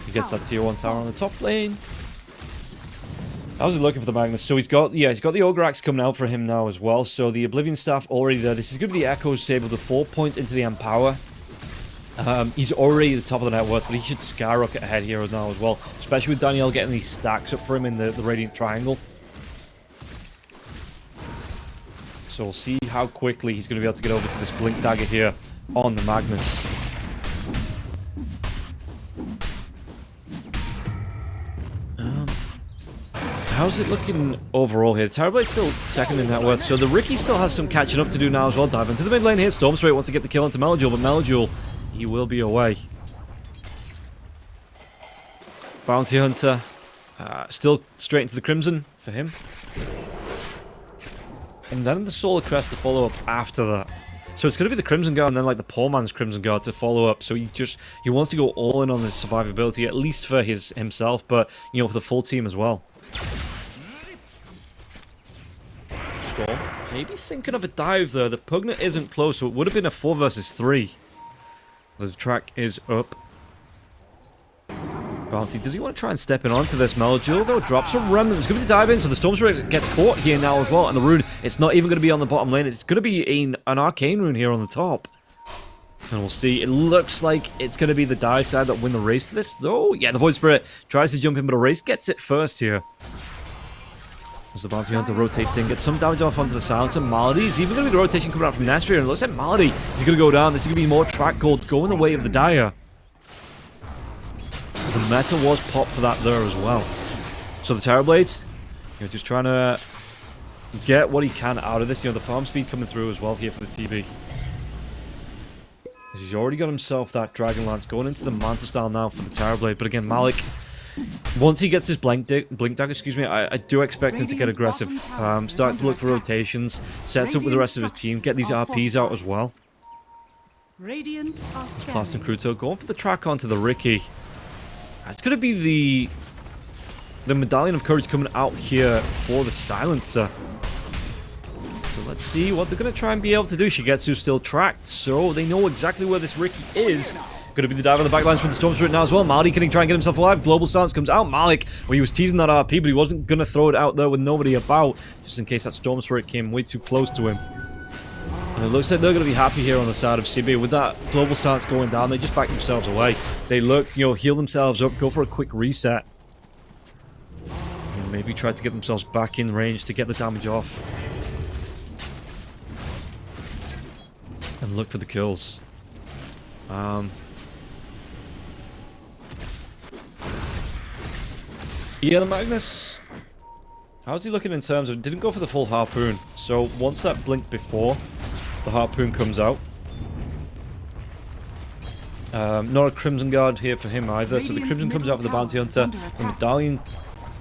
He gets that tier 1 tower on the top lane. How's he looking for the Magnus? So he's got the Ogre Axe coming out for him now as well. So the Oblivion Staff already there. This is going to be the Echo Saber, the 4 points into the Empower. He's already at the top of the net worth, but he should skyrocket ahead here now as well. Especially with Danielle getting these stacks up for him in the Radiant Triangle. So we'll see how quickly he's going to be able to get over to this Blink Dagger here on the Magnus. How's it looking overall here? The Terrorblade's still second in net worth, so the Riki still has some catching up to do now as well. Dive into the mid lane here. Storm Spirit wants to get the kill onto Melodule, but Melodule, he will be away. Bounty Hunter, still straight into the Crimson for him. And then the Solar Crest to follow up after that. So it's going to be the Crimson Guard and then like the poor man's Crimson Guard to follow up. So he wants to go all in on his survivability, at least for himself, but you know, for the full team as well. Storm, maybe thinking of a dive there. The Pugna isn't close, so it would have been a 4 versus 3. The track is up. Bounty, does he want to try and step in onto this? Melodule, though, drops a Remnant. It's going to be the dive in, so the Storm Spirit gets caught here now as well. And the rune, it's not even going to be on the bottom lane. It's going to be an Arcane rune here on the top. And we'll see. It looks like it's going to be the Die side that win the race to this. Oh, yeah, the Void Spirit tries to jump in, but Erase gets it first here. As the Bounty Hunter rotates in, gets some damage off onto the Silencer. Malady is even going to be the rotation coming out from Nastria, and it looks like Malady is going to go down. This is going to be more track gold going the way of the Dire. The meta was popped for that there as well. So the Terrorblades, just trying to get what he can out of this. The farm speed coming through as well here for the TB. He's already got himself that Dragon Lance going into the Manta style now for the Terrorblade. But again, Malik, once he gets his Blink Dagger, I do expect him to get aggressive. Start to look for rotations, sets up with the rest of his team, get these RPs out as well. Blast and Cruto going for the track onto the Riki. It's going to be the Medallion of Courage coming out here for the Silencer. So let's see what they're going to try and be able to do. Shigetsu's still tracked, so they know exactly where this Riki is. Going to be the dive on the backlines from the Storm Spirit now as well. Malady can try and get himself alive. Global Stance comes out. Malik, well, he was teasing that RP, but he wasn't going to throw it out there with nobody about, just in case that Storm Spirit came way too close to him. And it looks like they're going to be happy here on the side of SIBE. With that Global Stance going down, they just back themselves away. They look, heal themselves up, go for a quick reset. And maybe try to get themselves back in range to get the damage off. And look for the kills. Yeah, the Magnus. How's he looking in terms of... Didn't go for the full Harpoon. So once that blinked before, the Harpoon comes out. Not a Crimson Guard here for him either. So the Crimson comes out for the Bounty Hunter. The Medallion...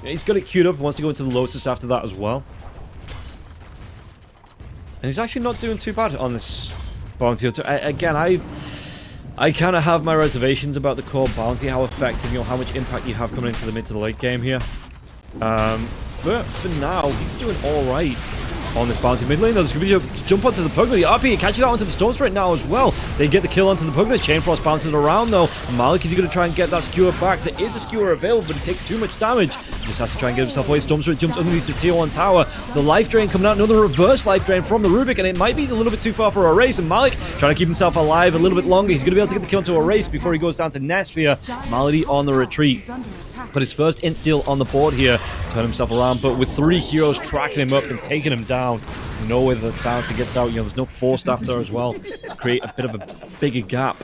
He's got it queued up. He wants to go into the Lotus after that as well. And he's actually not doing too bad on this Bounty Hunter. Again, I kind of have my reservations about the core bounty, how effective, how much impact you have coming into the mid to the late game here. But for now, he's doing alright on this bounty mid lane. There's going to be a jump onto the Pugna. The RP catches out onto the Storm Spirit now as well. They get the kill onto the Pugna. Chain Frost bounces around though. Malik is going to try and get that skewer back. There is a skewer available, but he takes too much damage. Just has to try and get himself away. Storm Spirit jumps underneath his tier 1 tower. The life drain coming out. Another reverse life drain from the Rubik, and it might be a little bit too far for Erase. And Malik trying to keep himself alive a little bit longer. He's going to be able to get the kill onto Erase before he goes down to Nesphere. Malady on the retreat. But his first insta on the board here. Turn himself around, but with 3 heroes tracking him up and taking him down. No way that Silencer gets out. There's no Force Staff there as well to create a bit of a bigger gap.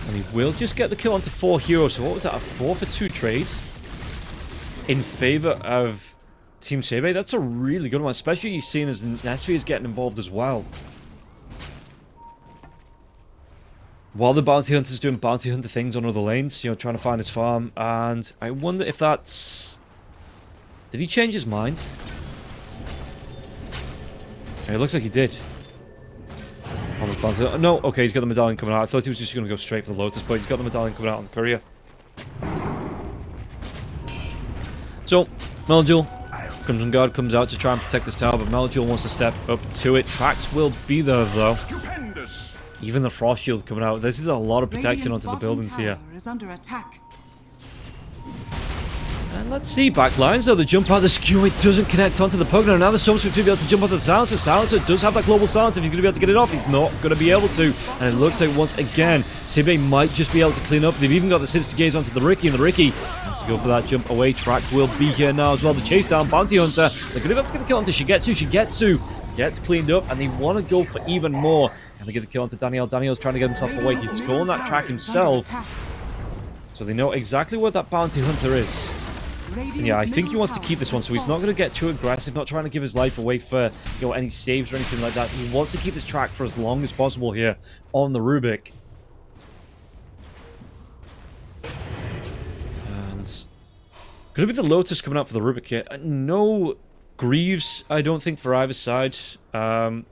And he will just get the kill onto 4 heroes. So what was that, a 4 for 2 trades? in favor of Team SIBE. That's a really good one, especially seeing as NAVI is getting involved as well. While the bounty hunter's doing bounty hunter things on other lanes, you know, trying to find his farm, and I wonder if that's... Did he change his mind? It looks like he did. No, okay, he's got the medallion coming out. I thought he was just going to go straight for the Lotus, but he's got the medallion coming out on the courier. So, Meljul, Crimson Guard comes out to try and protect this tower, but Meljul wants to step up to it. Tracks will be there, though. Stupendous. Even the Frost Shield coming out. This is a lot of protection Radiant's onto the buildings here. bottom tower is under attack. And let's see, backlines, though, the jump out of the skewer, it doesn't connect onto the Pugner. Now the Storm's going to be able to jump onto the Silencer. Silencer does have that global silence. If he's going to be able to get it off, he's not going to be able to. And it looks like once again, SIBE might just be able to clean up. They've even got the Sinister Gaze onto the Riki, and the Riki has to go for that jump away. Track will be here now as well. The chase down, Bounty Hunter. They're going to be able to get the kill onto Shigetsu. Shigetsu gets cleaned up, and they want to go for even more. And they get the kill onto Daniel. Daniel's trying to get himself away. He's calling that track himself. So they know exactly where that Bounty Hunter is. And yeah, I think he wants to keep this one, so he's not going to get too aggressive, not trying to give his life away for, you know, any saves or anything like that. He wants to keep this track for as long as possible here on the Rubik. And going to be the Lotus coming out for the Rubik here. No Greaves, I don't think, for either side. Pavis,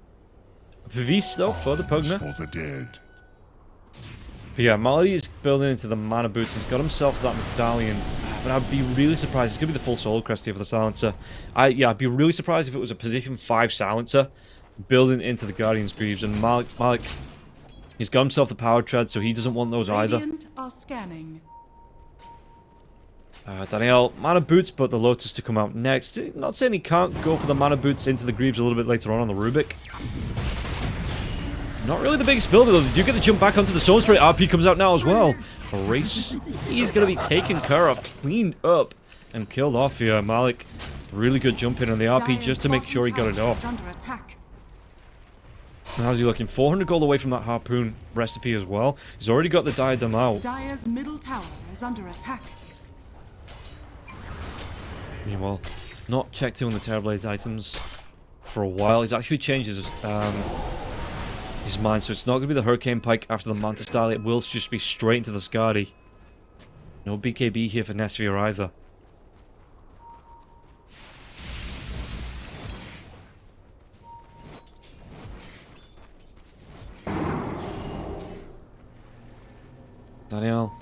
though, for the Pugner. For the dead. But yeah, Mali is building into the mana boots. He's got himself that medallion. But I'd be really surprised. It's going to be the full soul crest here for the Silencer. I'd be really surprised if it was a position 5 Silencer building into the Guardian's Greaves. And Malik, he's got himself the power tread, so he doesn't want those either. Radiant are scanning. Daniel, mana boots, but the Lotus to come out next. Not saying he can't go for the mana boots into the Greaves a little bit later on the Rubik. Not really the biggest builder, though. They do get to jump back onto the Soul Spray. RP comes out now as well. A race. He's going to be taken care of, cleaned up, and killed off here. Malik, really good jump in on the RP just to make sure he got it off. Under attack. And how's he looking? 400 gold away from that Harpoon recipe as well. He's already got the Diadem out. Dire's middle tower is under attack. Meanwhile, not checked in on the Terrorblades items for a while. He's actually changed his mind, so it's not going to be the Hurricane Pike after the Manta Style. It will just be straight into the Skadi. No BKB here for Nesvia either. Daniel.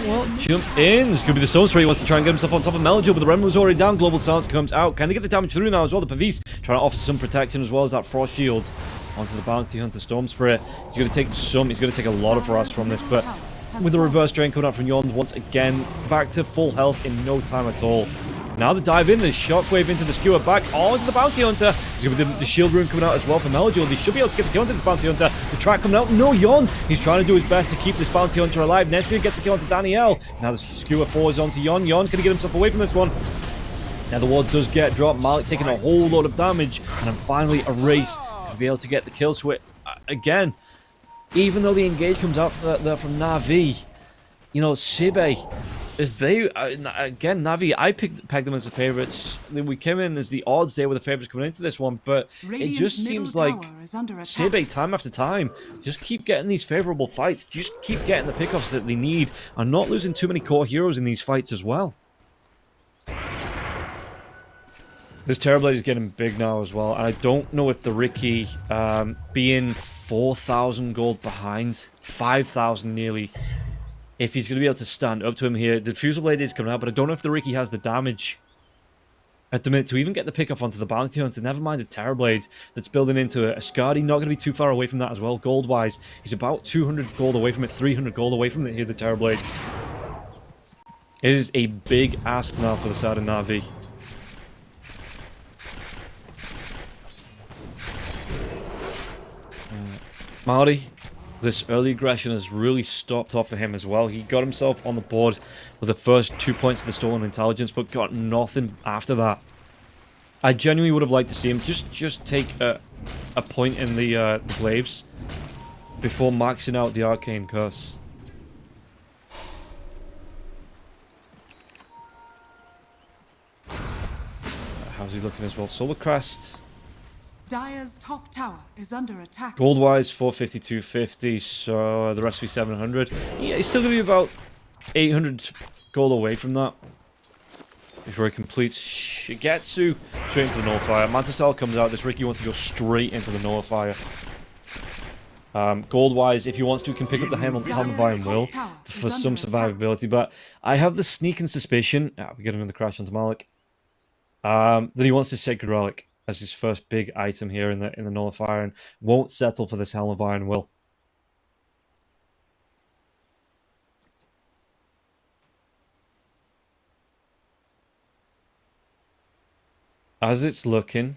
Well, jump in. It's going to be the Soul Spray. He wants to try and get himself on top of Meljul, but the Remnant was already down. Global Silence comes out. Can they get the damage through now as well? The Pavis trying to offer some protection as well as that Frost Shield onto the Bounty Hunter Storm Spray. He's going to take some. He's going to take a lot of harass from this, but with the reverse drain coming out from Yond once again, back to full health in no time at all. Now the dive in, the shockwave into the skewer, back onto the Bounty Hunter. There's going to be the shield rune coming out as well for Meljul. They should be able to get the kill onto this Bounty Hunter. The track coming out, no Yond. He's trying to do his best to keep this Bounty Hunter alive. Nesvia gets the kill onto Danielle. Now the skewer falls onto Yond. Yond can he get himself away from this one? Now the ward does get dropped. Malik taking a whole lot of damage. And then finally a race to be able to get the kill switch. Again, even though the engage comes out there from Navi, you know, SIBE, again, Navi, I pegged them as the favourites. We came in as the odds. They were the favourites coming into this one, but it just seems like SIBE, time after time, just keep getting these favourable fights. Just keep getting the pickoffs that they need, and not losing too many core heroes in these fights as well. This Terrorblade is getting big now as well, and I don't know if the Riki, being 4,000 gold behind, 5,000 nearly, if he's going to be able to stand up to him here. The Fusel Blade is coming out, but I don't know if the Riki has the damage at the minute to even get the pick off onto the Bounty Hunter. Never mind the Terrorblade that's building into a Skadi. Not going to be too far away from that as well, gold-wise. He's about 200 gold away from it, 300 gold away from it here, the Terrorblade. It is a big ask now for the side of Navi. Maori, this early aggression has really stopped off for him as well. He got himself on the board with the first 2 points of the stolen intelligence, but got nothing after that. I genuinely would have liked to see him just take a point in the glaives before maxing out the Arcane Curse. How's he looking as well? Solar Crest. Dire's top tower is under attack. Gold wise, 450, 250, so the rest will be 700. Yeah, he's still going to be about 800 gold away from that. Before he completes Shigetsu, straight into the Nullifier. Manta Style comes out, this Ricky wants to go straight into the Nullifier. Gold wise, if he wants to, he can pick up the Helm of Iron Will for some survivability, but I have the sneaking suspicion, we get another crash onto Malik, that he wants his Sacred Relic as his first big item here in the Nullifier and won't settle for this Helm of Iron Will. As it's looking,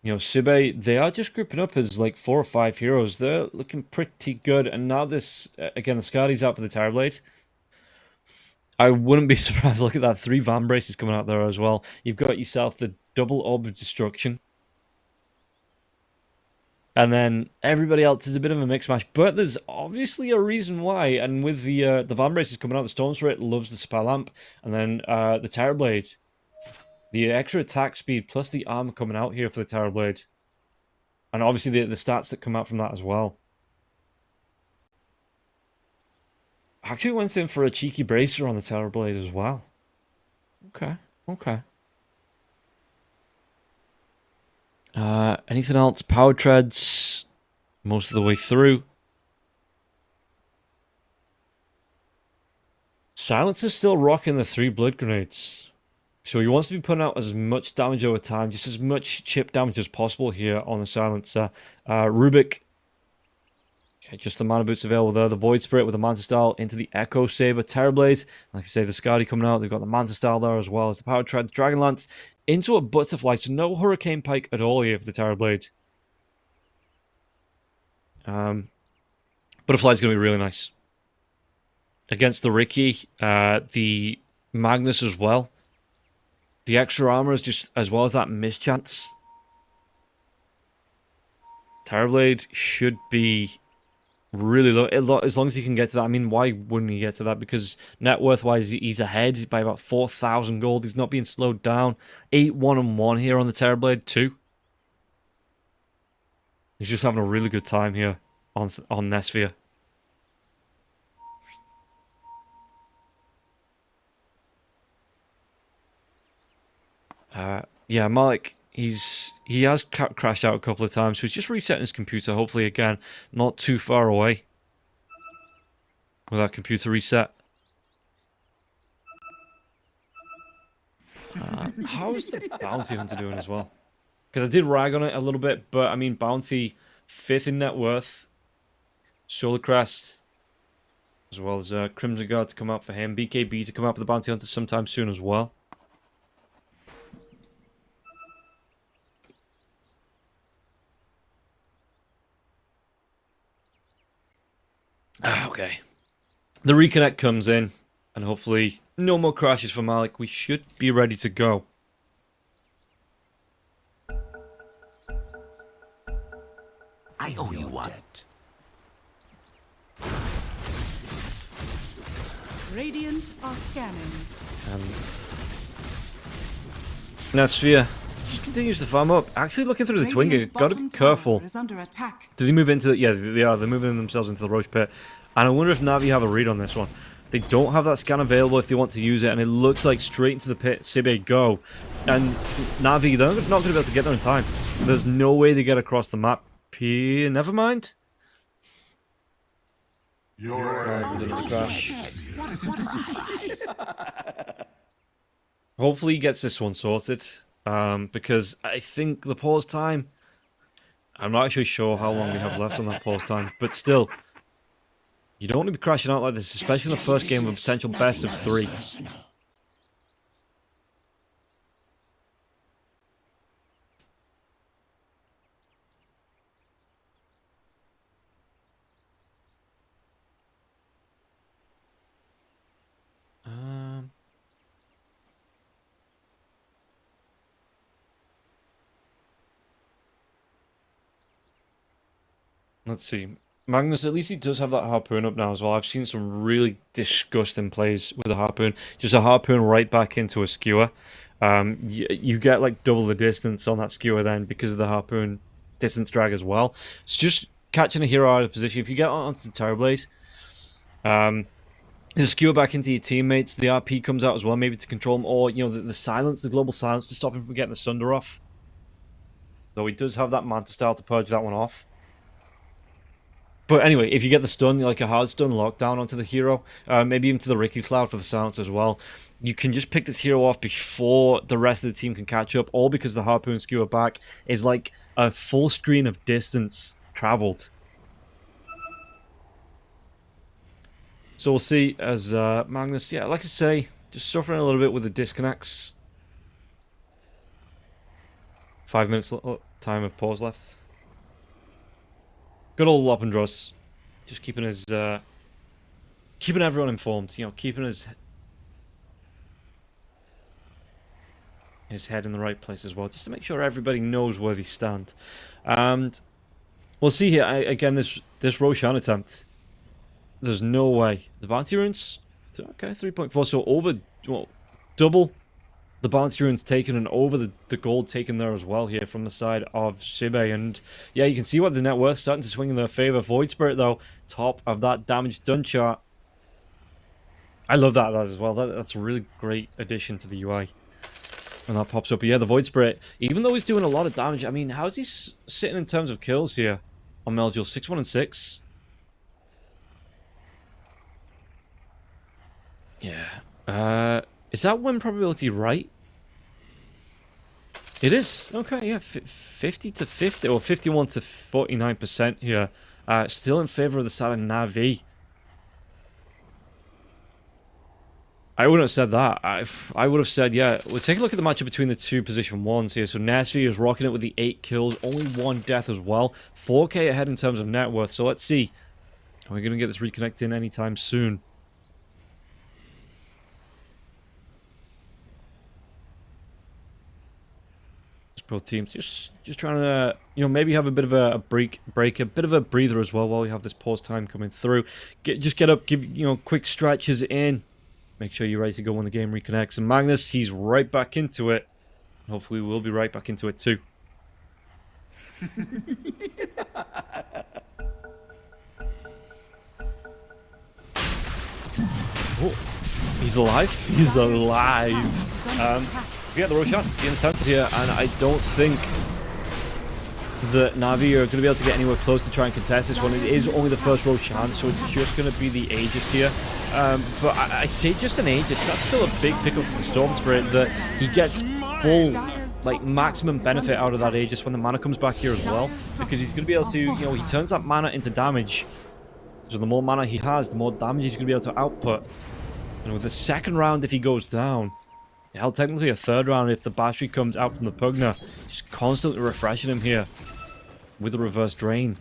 you know, SIBE, they are just grouping up as like 4 or 5 heroes. They're looking pretty good. And now this, again, the Scardy's out for the Terrorblade. I wouldn't be surprised. Look at that. 3 Van Braces coming out there as well. You've got yourself the double Orb of Destruction. And then everybody else is a bit of a mix mash. But there's obviously a reason why. And with the Van Braces coming out, the Storm Spirit loves the Spell Lamp. And then the Terrorblade. The extra attack speed plus the armor coming out here for the Terrorblade. And obviously the stats that come out from that as well. Actually went in for a cheeky bracer on the Terrorblade as well. Okay, okay. Anything else? Power treads most of the way through. Silencer's still rocking the 3 blood grenades. So he wants to be putting out as much damage over time, just as much chip damage as possible here on the Silencer. Rubik, just the mana boots available there. The Void Spirit with the Manta Style into the Echo Saber. Terrorblade, like I say, the Scardy coming out. They've got the Manta Style there as well as the Power Tread. Dragonlance into a Butterfly, so no Hurricane Pike at all here for the Terrorblade. Butterfly's going to be really nice. Against the Ricky, the Magnus as well. The extra armor is just as well as that mischance. Terrorblade should be really low, as long as he can get to that. I mean, why wouldn't he get to that? Because net worth wise, he's ahead by about 4,000 gold. He's not being slowed down. 8-1-1 here on the Terrorblade too. He's just having a really good time here on Nesphere. Yeah, Malik, he has crashed out a couple of times, so he's just resetting his computer. Hopefully, again, not too far away with that computer reset. How's the Bounty Hunter doing as well? Because I did rag on it a little bit, but I mean, Bounty 5th in net worth, Solar Crest, as well as Crimson Guard to come out for him, BKB to come out for the Bounty Hunter sometime soon as well. Okay. The reconnect comes in, and hopefully no more crashes for Malik. We should be ready to go. I owe you one. Radiant are scanning. Nesphere just continues to farm up. Actually looking through the Twinger, gotta be careful. Is under attack. Did he move into yeah, they are. They're moving themselves into the Roach Pit. And I wonder if Navi have a read on this one. They don't have that scan available if they want to use it, and it looks like straight into the pit, SIBE go. And Navi, they're not going to be able to get there in time. There's no way they get across the map. Never mind. Hopefully he gets this one sorted. Because I think the pause time, I'm not actually sure how long we have left on that pause time, but still, you don't want to be crashing out like this, especially in the first game of a potential best of 3. Let's see. Magnus, at least he does have that harpoon up now as well. I've seen some really disgusting plays with a harpoon. Just a harpoon right back into a skewer. You get like double the distance on that skewer then because of the harpoon distance drag as well. It's just catching a hero out of position. If you get onto the Terror Blade, the skewer back into your teammates, the RP comes out as well, maybe to control him, or, you know, the silence, the global silence to stop him from getting the Sunder off. Though he does have that Manta style to purge that one off. But anyway, if you get the stun, like a hard stun lockdown onto the hero, maybe even to the Ricky Cloud for the silence as well, you can just pick this hero off before the rest of the team can catch up, all because the harpoon skewer back is like a full screen of distance traveled. So we'll see as Magnus, yeah, like I say, just suffering a little bit with the disconnects. 5 minutes time of pause left. Good old ROBBNROLL, just keeping his, keeping everyone informed. You know, keeping his head in the right place as well, just to make sure everybody knows where they stand. And we'll see here again. This Roshan attempt. There's no way the bounty runes. Okay, 3.4. So over, well, double the bounty runes taken and over the gold taken there as well here from the side of SIBE. And yeah, you can see what the net worth starting to swing in their favor. Void Spirit, though, top of that damage done chart. I love that as well. That's a really great addition to the UI when that pops up. But yeah, the Void Spirit, even though he's doing a lot of damage, I mean, how's he sitting in terms of kills here on Melduel? 6, 1, and 6. Yeah. Is that win probability right? It is. Okay, yeah. 50 to 50, or 51 to 49% here. Still in favor of the side of NAVI. I wouldn't have said that. I would have said, yeah. We'll take a look at the matchup between the two position ones here. So NAVI is rocking it with the 8 kills, only 1 death as well. 4k ahead in terms of net worth. So let's see. Are we going to get this reconnected in anytime soon? Both teams just trying to, you know, maybe have a bit of a break, a bit of a breather as well while we have this pause time coming through. Just get up, give, you know, quick stretches in. Make sure you're ready to go when the game reconnects. And Magnus, he's right back into it. Hopefully we'll be right back into it too. Oh, he's alive. He's alive. Yeah, the Roshan being attempted here, and I don't think that NAVI are going to be able to get anywhere close to try and contest this one. It is only the first Roshan, so it's just going to be the Aegis here. But I say just an Aegis. That's still a big pickup for the Storm Spirit, that he gets full, like, maximum benefit out of that Aegis when the mana comes back here as well, because he's going to be able to, you know, he turns that mana into damage. So the more mana he has, the more damage he's going to be able to output. And with the second round, if he goes down, hell, technically a third round if the battery comes out from the Pugna. Just constantly refreshing him here with the reverse drain.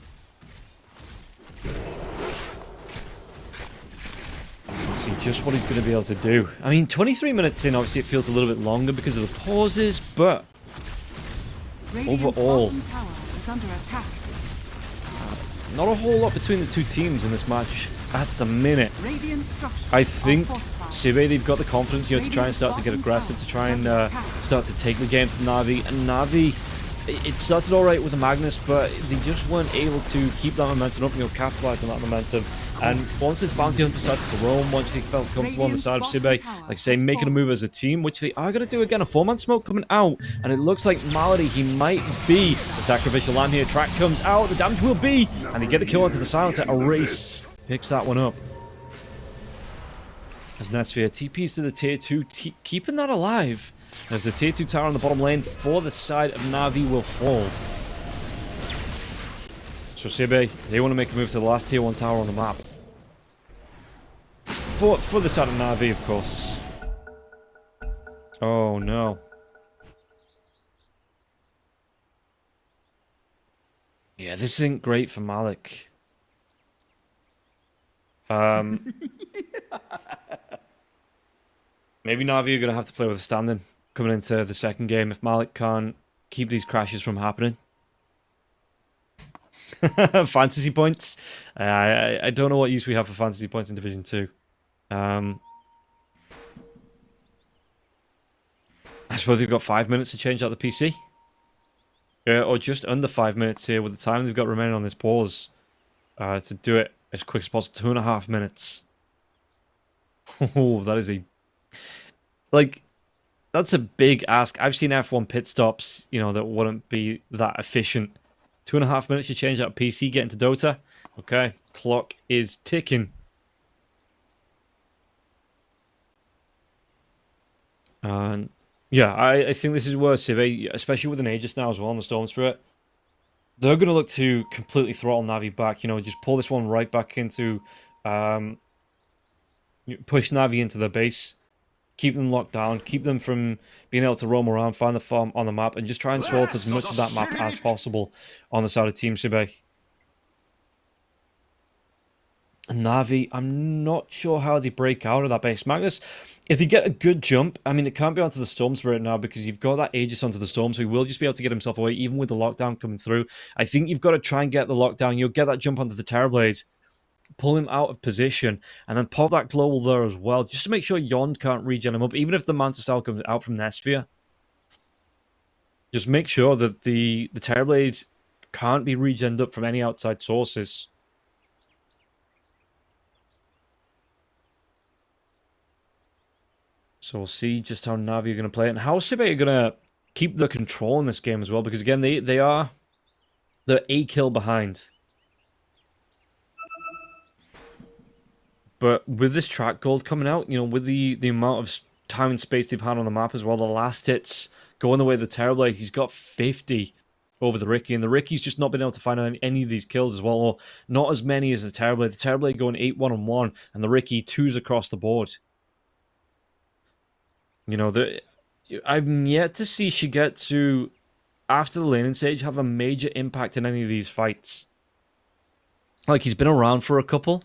Let's see just what he's going to be able to do. I mean, 23 minutes in, obviously it feels a little bit longer because of the pauses, but overall, not a whole lot between the two teams in this match at the minute. I think SIBE, they've got the confidence, you know, to try and start to get aggressive, to try and start to take the game to NAVI. And NAVI, it started alright with the Magnus, but they just weren't able to keep that momentum up, you know, capitalize on that momentum. And once this bounty hunter started to roam, once they felt comfortable on the side of SIBE, like I say, making a move as a team, which they are going to do again. A 4-man smoke coming out, and it looks like Malady, he might be the sacrificial lamb here. Track comes out, the damage will be, and they get the kill onto the silencer. A race picks that one up. As Netsphere TPs to the tier 2, keeping that alive, as the tier 2 tower on the bottom lane for the side of NAVI will fall. So SIBE, they want to make a move to the last tier 1 tower on the map. For the side of NAVI, of course. Oh no. Yeah, this isn't great for Malik. Maybe Navi are going to have to play with a standing coming into the second game if Malik can't keep these crashes from happening. Fantasy points. I don't know what use we have for fantasy points in Division 2. I suppose they've got 5 minutes to change out the PC. Or just under 5 minutes here with the time they've got remaining on this pause to do it as quick as possible. 2.5 minutes. Oh, that is a... Like, that's a big ask. I've seen F1 pit stops, you know, that wouldn't be that efficient. 2.5 minutes to change out a PC, get into Dota. Okay, clock is ticking. And yeah, I think this is where SIBE, especially with an Aegis now as well on the Storm Spirit, they're going to look to completely throttle Navi back. You know, just pull this one right back into, push Navi into their base, keep them locked down, keep them from being able to roam around, find the farm on the map, and just try and swap as much of that map as possible on the side of Team SIBE. Navi, I'm not sure how they break out of that base. Magnus, if they get a good jump, I mean, it can't be onto the Storm Spirit now because you've got that Aegis onto the Storm, so he will just be able to get himself away, even with the lockdown coming through. I think you've got to try and get the lockdown. You'll get that jump onto the Terrorblade, pull him out of position, and then pop that global there as well, just to make sure Yond can't regen him up, even if the Manta Style comes out from Nesphere. Just make sure that the Terrorblade can't be regened up from any outside sources. So we'll see just how Navi are going to play it, and how SIBE are going to keep the control in this game as well, because again, they're a kill behind. But with this track gold coming out, you know, with the amount of time and space they've had on the map as well, the last hits going the way of the Terrorblade, he's got 50 over the Riki, and the Riki's just not been able to find any of these kills as well, or not as many as the Terrorblade. The Terrorblade going 8-1-1, and the Riki 2s across the board. You know, I'm yet to see Shigetsu, after the laning stage, have a major impact in any of these fights. Like, he's been around for a couple,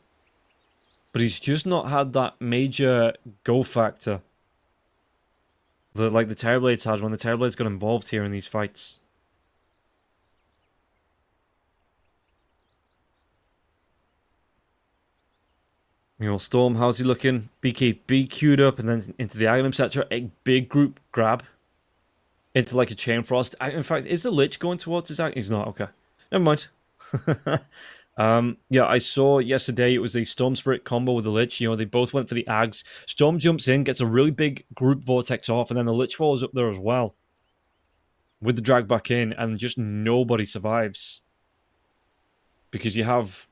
but he's just not had that major go factor that, like, the Terrorblades had when the Terrorblades got involved here in these fights. You know, Storm, how's he looking? BKB queued up and then into the Aghanim sector. A big group grab into like a Chain Frost. In fact, is the Lich going towards his Aghanim? He's not. Okay. Never mind. Yeah, I saw yesterday it was a Storm Spirit combo with the Lich. You know, they both went for the Ags. Storm jumps in, gets a really big group vortex off, and then the Lich follows up there as well. With the drag back in, and just nobody survives. Because you have...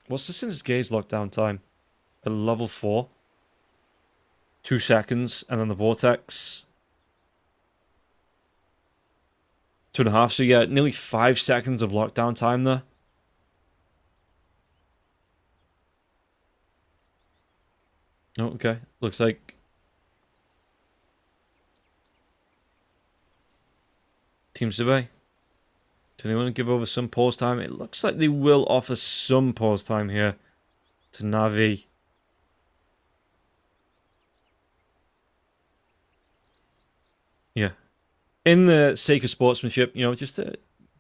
what's the Sin's Gaze lockdown time? At level 4. 2 seconds, and then the Vortex. 2.5, so yeah, nearly 5 seconds of lockdown time there. Oh, okay. Looks like... Team SIBE. Do they want to give over some pause time? It looks like they will offer some pause time here to Navi. Yeah. In the sake of sportsmanship, you know, just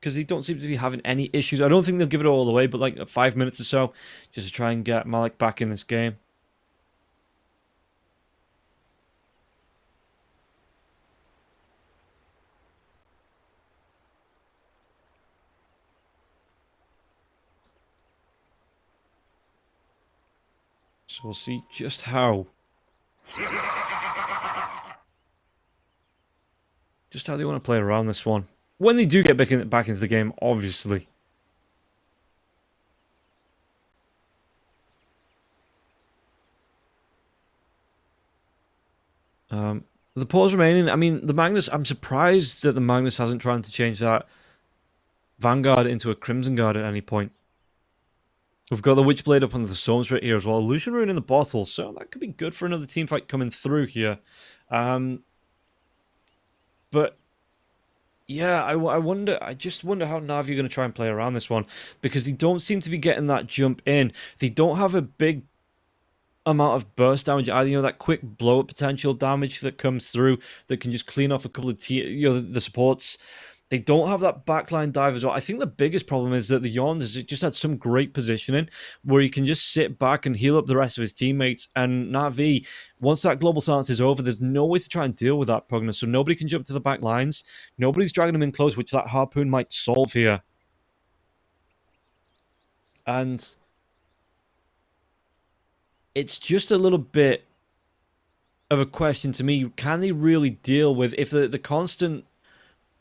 because they don't seem to be having any issues. I don't think they'll give it all away, but like 5 minutes or so, just to try and get Malik back in this game. So we'll see just how... Just how they want to play around this one. When they do get back into the game, obviously. The pause remaining, I mean, the Magnus, I'm surprised that the Magnus hasn't tried to change that Vanguard into a Crimson Guard at any point. We've got the Witchblade up on the Storm Spirit here as well. Illusion Rune in the bottle, so that could be good for another team fight coming through here. But yeah, I just wonder how Navi are going to try and play around this one, because they don't seem to be getting that jump in. They don't have a big amount of burst damage either, you know, that quick blow-up potential damage that comes through that can just clean off a couple of the supports. They don't have that backline dive as well. I think the biggest problem is that the Yond has just had some great positioning where he can just sit back and heal up the rest of his teammates. And NAVI, once that global silence is over, there's no way to try and deal with that Pugna. So nobody can jump to the back lines. Nobody's dragging him in close, which that harpoon might solve here. And it's just a little bit of a question to me. Can they really deal with, if the constant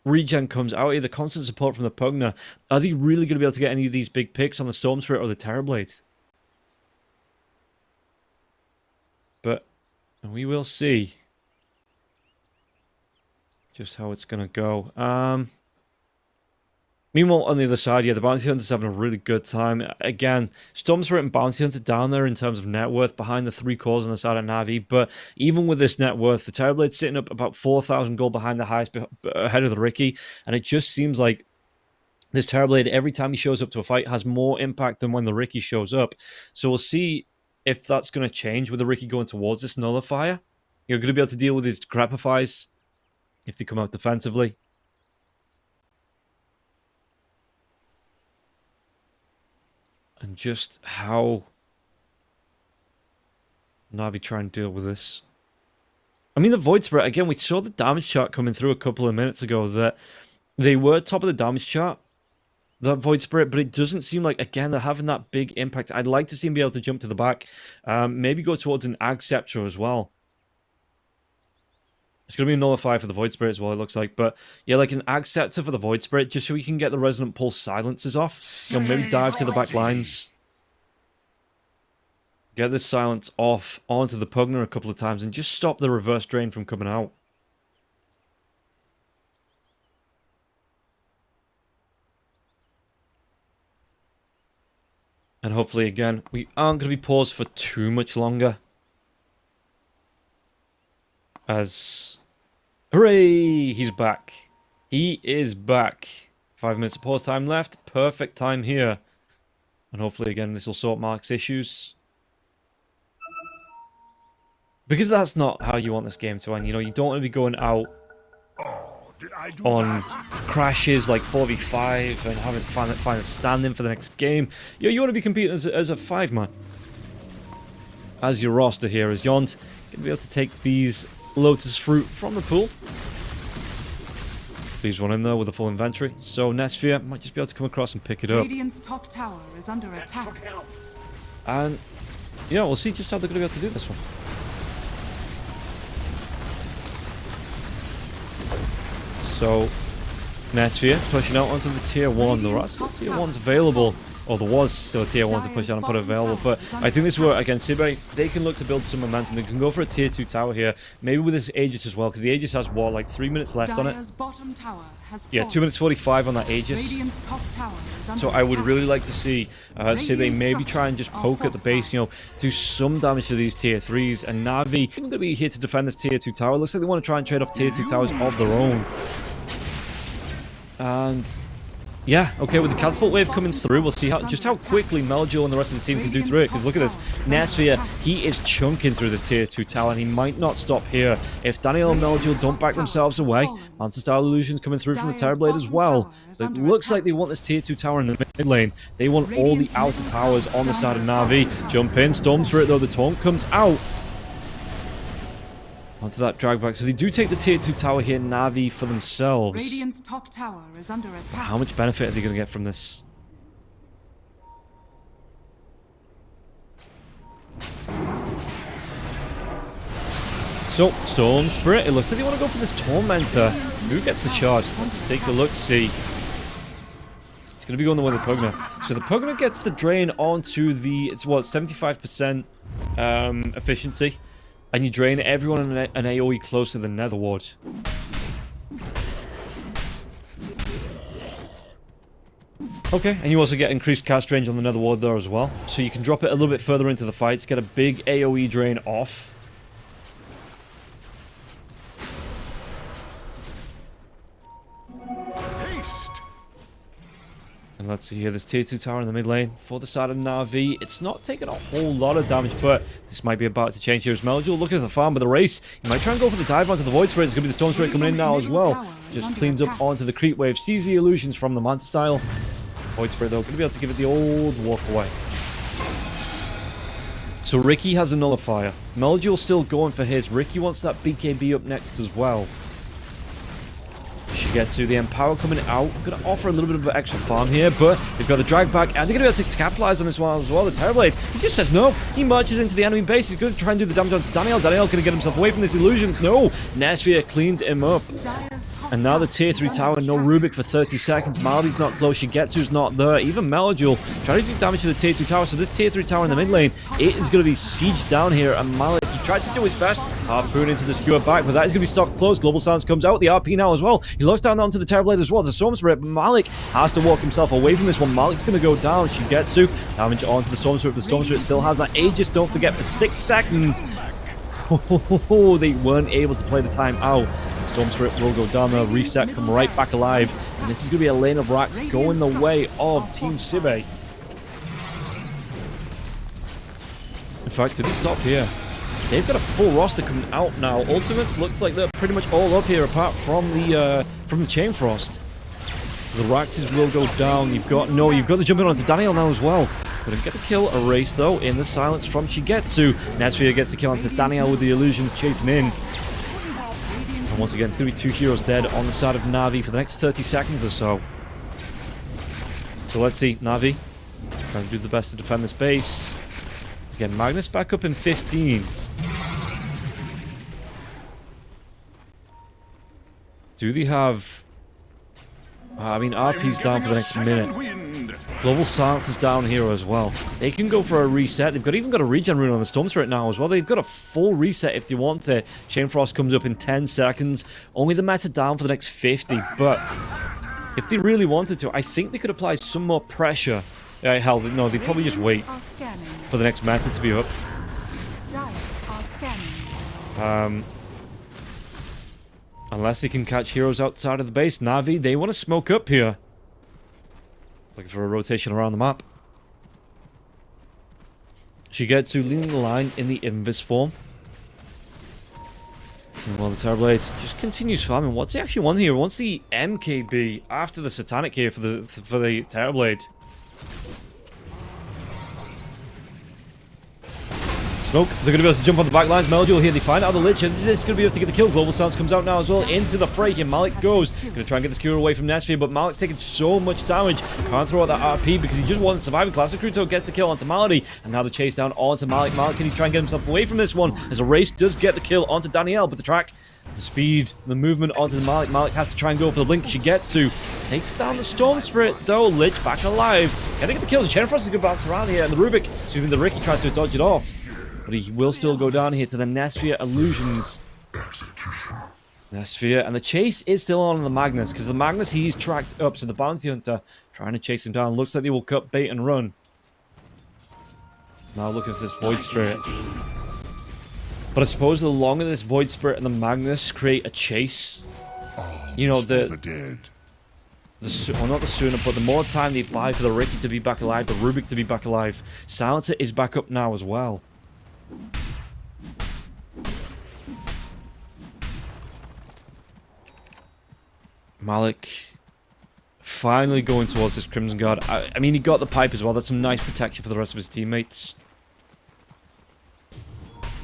regen comes out here, the constant support from the Pugna, are they really going to be able to get any of these big picks on the Storm Spirit or the Terrorblade? But we will see just how it's going to go. Meanwhile, on the other side, yeah, the Bounty Hunter's having a really good time. Again, Storm Spirit and Bounty Hunter down there in terms of net worth behind the 3 cores on the side of Navi. But even with this net worth, the Terrorblade's sitting up about 4,000 gold behind the highest, ahead of the Ricky. And it just seems like this Terrorblade, every time he shows up to a fight, has more impact than when the Ricky shows up. So we'll see if that's going to change with the Ricky going towards this Nullifier. You're going to be able to deal with his Grapifies if they come out defensively. And just how Navi try and deal with this. I mean, the Void Spirit, again, we saw the damage chart coming through a couple of minutes ago that they were top of the damage chart, that Void Spirit, but it doesn't seem like, again, they're having that big impact. I'd like to see him be able to jump to the back, maybe go towards an Ag Scepter as well. It's going to be a Nullifier for the Void Spirit as well, it looks like. But, yeah, like an Ag Scepter for the Void Spirit, just so we can get the Resonant Pulse silences off. You know, maybe dive to the back lines. Get this silence off onto the Pugna a couple of times and just stop the reverse drain from coming out. And hopefully, again, we aren't going to be paused for too much longer. As... Hooray! He's back. He is back. 5 minutes of pause time left. Perfect time here. And hopefully, again, this will sort Mark's issues. Because that's not how you want this game to end. You know, you don't want to be going out on crashes like 4v5 and having to find a stand-in for the next game. You want to be competing as a 5-man. As your roster here is Yond. Going to be able to take these Lotus Fruit from the pool. Leaves one in there with a full inventory. So Nesphere might just be able to come across and pick it up. Radiant's top tower is under attack. And yeah, we'll see just how they're going to be able to do this one. So Nesphere pushing out onto the tier 1. There are still tier 1s available. Or there was still a tier 1 to push out and put available. But I think this is where, again, SIBE, they can look to build some momentum. They can go for a tier 2 tower here. Maybe with this Aegis as well. Because the Aegis has, what, like 3 minutes left on it? Yeah, 2 minutes 45 on that Aegis. So I would really like to see SIBE maybe try and just poke at the base, you know, do some damage to these tier 3s. And Navi, they're going to be here to defend this tier 2 tower. It looks like they want to try and trade off tier 2 towers of their own. And yeah, okay, with the catapult wave coming through, we'll see just how quickly Meljo and the rest of the team can do through it. Because look at this, Nesphere, he is chunking through this tier 2 tower, and he might not stop here. If Daniel and Meljo don't back themselves away, Mantis-style illusions coming through from the Terrorblade as well. So it looks like they want this tier 2 tower in the mid lane. They want all the outer towers on the side of Navi. Jump in, Storm Spirit though, the taunt comes out. Onto that drag back. So they do take the tier 2 tower here, Navi, for themselves. Radiant's top tower is under attack. How much benefit are they going to get from this? So, Storm Spirit, it looks like they want to go for this Tormentor. Who gets the charge? Let's take a look, see. It's going to be going the way of the Pugna. So the Pugna gets the drain onto the, it's what, 75% efficiency. And you drain everyone in an AoE close to the Nether Ward. Okay, and you also get increased cast range on the Nether Ward there as well. So you can drop it a little bit further into the fights, get a big AoE drain off. And let's see here, this tier 2 tower in the mid lane for the side of NAVI. It's not taking a whole lot of damage, but this might be about to change here as Melgil looking at the farm with the race. He might try and go for the dive onto the Void Spirit. It's going to be the Storm Spirit coming in now as well. Just cleans up onto the creep wave, sees the illusions from the Manta style. Void Spirit though, going to be able to give it the old walk away. So Ricky has a nullifier. Melgil still going for his. Ricky wants that BKB up next as well. Shigetsu, the Empower coming out. Going to offer a little bit of extra farm here, but they've got the drag back, and they're going to be able to capitalize on this one as well. The Terrorblade, he just says no. He marches into the enemy base. He's going to try and do the damage onto Daniel. Daniel going to get himself away from this illusions. No, Nesvia cleans him up. And now the tier 3 tower, no Rubik for 30 seconds. Maldi's not close, Shigetsu's not there. Even Melgil trying to do damage to the tier 2 tower. So this tier 3 tower in the mid lane, it is going to be sieged down here. And Malik, he tried to do his best. Harpoon into the skewer back, but that is going to be stocked close. Global Silence comes out, the RP now as well. He locks down onto the Terrorblade as well. The Storm Spirit, but Malik has to walk himself away from this one. Malik's going to go down. Shigetsu, damage onto the Storm Spirit. The Storm Spirit still has that Aegis, don't forget, for 6 seconds. They weren't able to play the time out. The Storm Spirit will go down there, reset, come right back alive. And this is going to be a lane of racks going the way of Team SIBE. In fact, did they stop here? They've got a full roster coming out now. Ultimates looks like they're pretty much all up here, apart from the Chain Frost. So the Raxes will go down. You've got the jump in onto Daniel now as well. Couldn't get the kill. Erase though in the silence from Shigetsu. Nesvia gets the kill onto Daniel with the illusions chasing in. And once again, it's going to be 2 heroes dead on the side of Navi for the next 30 seconds or so. So let's see, Navi trying to do the best to defend this base. Again, Magnus back up in 15. Do they have... I mean, RP's down for the next minute. Global Silence is down here as well. They can go for a reset. They've even got a regen rune on the Storm Spirit now as well. They've got a full reset if they want to. Chain Frost comes up in 10 seconds. Only the meta down for the next 50. But if they really wanted to, I think they could apply some more pressure. Hell, no, they'd probably just wait for the next meta to be up. Unless they can catch heroes outside of the base. Navi, they want to smoke up here. Looking for a rotation around the map. Shigetsu leading the line in the Invis form. And while the Terrorblade just continues farming. What's he actually want here? He wants the MKB after the Satanic here for the Terrorblade. Smoke, they're going to be able to jump on the back lines. Melgil here, they find out the Lich, and this is going to be able to get the kill. Global Silence comes out now as well, into the fray here. Malik goes, going to try and get the skewer away from Nesvia, but Malik's taking so much damage. Can't throw out that RP because he just wants surviving class. Cruto gets the kill onto Malady, and now the chase down onto Malik. Malik, can he try and get himself away from this one? As a race does get the kill onto Danielle, but the track, the speed, the movement onto the Malik. Malik has to try and go for the blink. Shigetsu takes down the Storm Spirit, though. Lich back alive. Can they get the kill? And Chain Frost is going to bounce around here, and the Rubik, excuse me, the Ricky tries to dodge it off. But he will still go down here to the Nesvia illusions. Nesvia, and the chase is still on the Magnus, because the Magnus, he's tracked up, so the Bounty Hunter trying to chase him down. Looks like they will cut bait and run. Now looking for this Void Spirit. But I suppose the longer this Void Spirit and the Magnus create a chase, you know, well, not the sooner, but the more time they buy for the Ricky to be back alive, the Rubik to be back alive. Silencer is back up now as well. Malik finally going towards this Crimson Guard. I mean, he got the pipe as well. That's some nice protection for the rest of his teammates.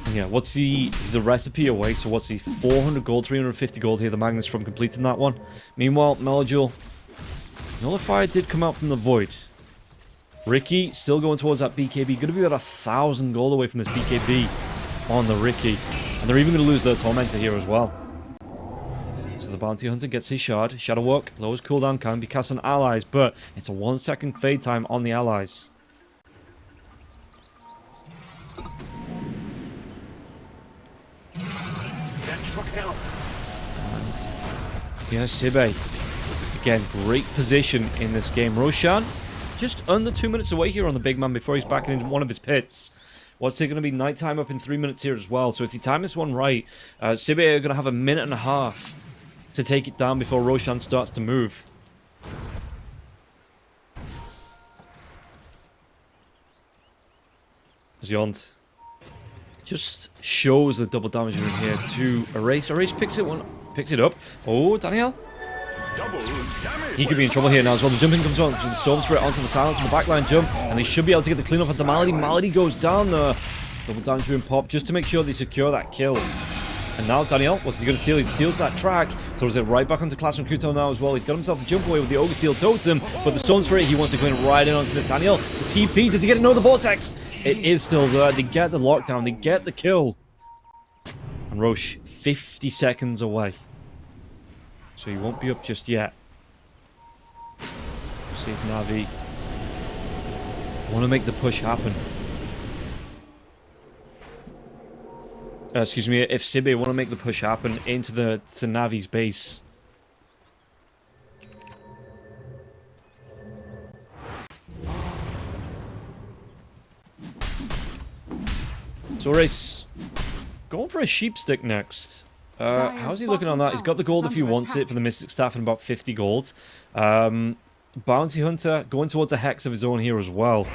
And yeah, what's he? He's a recipe away, so what's he? 400 gold, 350 gold here, the Magnus, from completing that one. Meanwhile, Melgil, Nullifier did come out from the Void. Ricky still going towards that BKB. Going to be about 1,000 gold away from this BKB on the Ricky. And they're even going to lose their Tormentor here as well. So the Bounty Hunter gets his shard. Shadow Walk, lowest cooldown, can be cast on allies, but it's a 1 second fade time on the allies. And yeah, SIBE. Again, great position in this game. Roshan, just under 2 minutes away here on the big man before he's back in one of his pits. What's it going to be? Nighttime up in 3 minutes here as well. So if you time this one right, SIBE are going to have a minute and a half to take it down before Roshan starts to move. Zioned just shows the double damage in here to Erase. Erase picks it up. Oh, Daniel. He could be in trouble here now as well. The jumping comes on. The Storm Spirit onto the silence on the backline jump. And they should be able to get the clean off onto Malady. Malady goes down there. Double damage being popped just to make sure they secure that kill. And now Daniel, what's he going to steal? He steals that track. Throws it right back onto Classroom Kuto now as well. He's got himself a jump away with the Ogre Steel Totem. But the Storm Spirit, he wants to go in right in onto this Daniel. The TP, does he get another Vortex? It is still there. They get the lockdown. They get the kill. And Roche, 50 seconds away. So he won't be up just yet. We'll see if Navi want to make the push happen. Excuse me, if SIBE want to make the push happen into to Navi's base. So Race, going for a sheep stick next. How's he looking on that? He's got the gold if he wants it for the Mystic Staff and about 50 gold. Bounty Hunter going towards a Hex of his own here as well.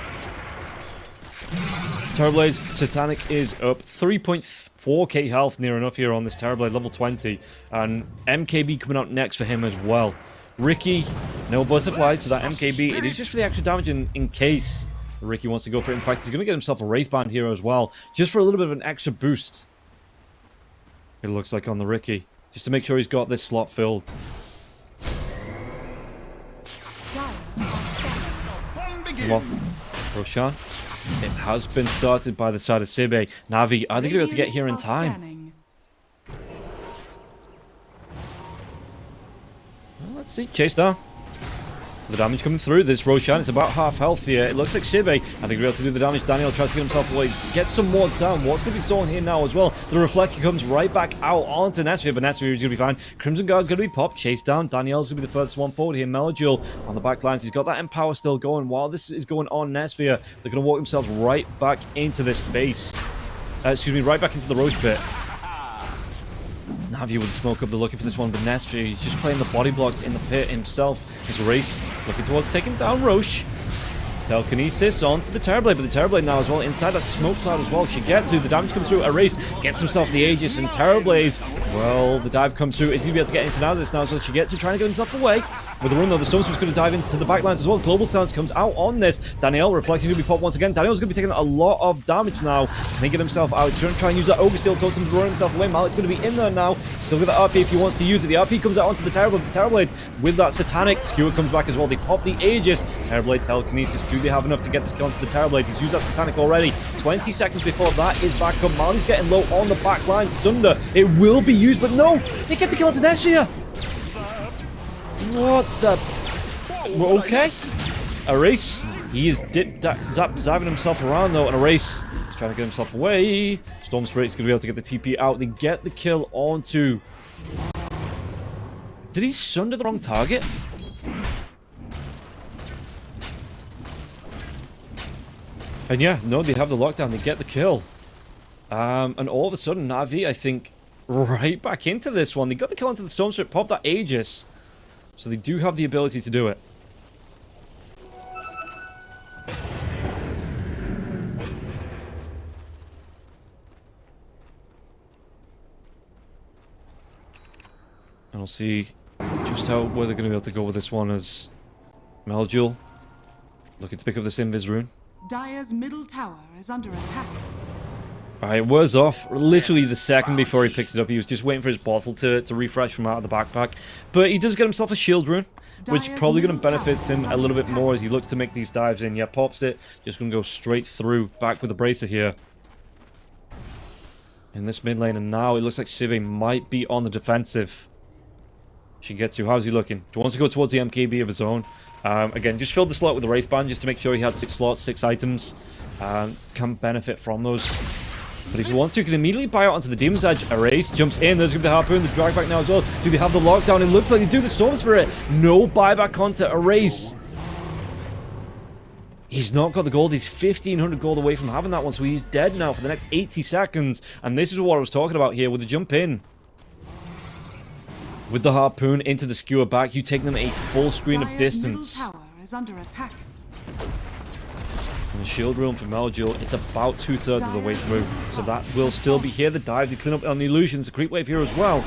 Terrorblade Satanic is up 3.4k health, near enough here on this Terrorblade, level 20. And MKB coming out next for him as well. Ricky, no butterfly, so that MKB, it is just for the extra damage in case Ricky wants to go for it. In fact, he's going to get himself a Wraith Band here as well, just for a little bit of an extra boost. It looks like on the Ricky, just to make sure he's got this slot filled. Come on, Roshan. It has been started by the side of SIBE. Navi, are they going to be able to get here in time? Well, let's see. Chase down. The damage coming through. This Roshan is about half health here. It looks like SIBE, I think, we're able to do the damage. Daniel tries to get himself away. Get some wards down. What's going to be stolen here now as well? The Reflector comes right back out onto Nesphia, but Nesphia is going to be fine. Crimson Guard going to be popped. Chase down. Daniel's going to be the first one forward here. Melodule on the back lines. He's got that Empower still going. While this is going on, Nesphia, they're going to walk themselves right back into this base. Excuse me, right back into the Roche pit. Navi with the smoke up, they're looking for this one, but Nesphia, he's just playing the body blocks in the pit himself. His Race looking towards taking down Roche. Telekinesis onto the Terrorblade, but the Terrorblade now as well, inside that smoke cloud as well. Shigetsu, the damage comes through, Erase gets himself the Aegis, and Terrorblade, well, the dive comes through. Is he going to be able to get into now this now? So Shigetsu trying to get himself away. With the run though, the Stormstorm's going to dive into the backlines as well. Global Sounds comes out on this. Daniel reflecting going to be popped once again. Daniel's going to be taking a lot of damage now. Can he get himself out? He's going to try and use that Ogre Steel Totem to run himself away. Malik's going to be in there now. Still got the RP if he wants to use it. The RP comes out onto the Terrorblade. The Terrorblade with that Satanic. Skewer comes back as well. They pop the Aegis. Terrorblade Telekinesis. Do they have enough to get this kill onto the Terrorblade? He's used that Satanic already. 20 seconds before that is back up. Mali's getting low on the back line. Sunder. It will be used, but no! They get the kill onto Nesphia! What the... Okay. Erase. He is zapping himself around though, and Erase is trying to get himself away. Storm Spirit's going to be able to get the TP out. They get the kill onto... Did he sunder the wrong target? And yeah, no, they have the lockdown. They get the kill. And all of a sudden, Navi, I think, right back into this one. They got the kill onto the Storm Spirit, popped that Aegis. So they do have the ability to do it. And we'll see just where they're going to be able to go with this one as Melodule looking to pick up this Invis rune. Dire's middle tower is under attack. Alright, was off literally the second before he picks it up. He was just waiting for his bottle to refresh from out of the backpack. But he does get himself a shield rune, which probably going to benefit him a little bit more as he looks to make these dives in. Yeah, pops it. Just going to go straight through. Back with the bracer here. In this mid lane, and now it looks like SIBE might be on the defensive. Shigetsu, how's he looking? Do he want to go towards the MKB of his own? Again, just filled the slot with the Wraith Band just to make sure he had 6 slots, 6 items. Can benefit from those. But if he wants to, he can immediately buy out onto the Demon's Edge. Erase jumps in. There's going to be the Harpoon, the drag back now as well. Do they have the lockdown? It looks like they do. The Storm Spirit. No buyback onto Erase. He's not got the gold. He's 1,500 gold away from having that one, so he's dead now for the next 80 seconds. And this is what I was talking about here with the jump in. With the Harpoon into the Skewer back, you take them a full screen of distance. Middle tower is under attack. And the shield room for Melduel, it's about 2/3 of the way through. So that will still be here. The dive, the clean up on the illusions, the creep wave here as well.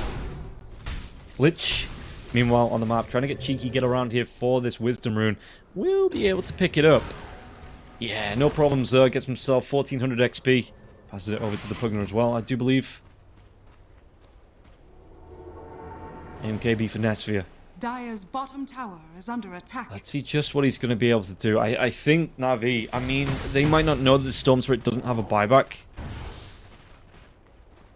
Lich, meanwhile, on the map, trying to get cheeky, get around here for this wisdom rune. Will be able to pick it up. Yeah, no problems there. Gets himself 1400 XP. Passes it over to the Pugner as well, I do believe. MKB for Nesvia. Dire's bottom tower is under attack. Let's see just what he's going to be able to do. I think Navi, I mean, they might not know that the Storm Spirit doesn't have a buyback.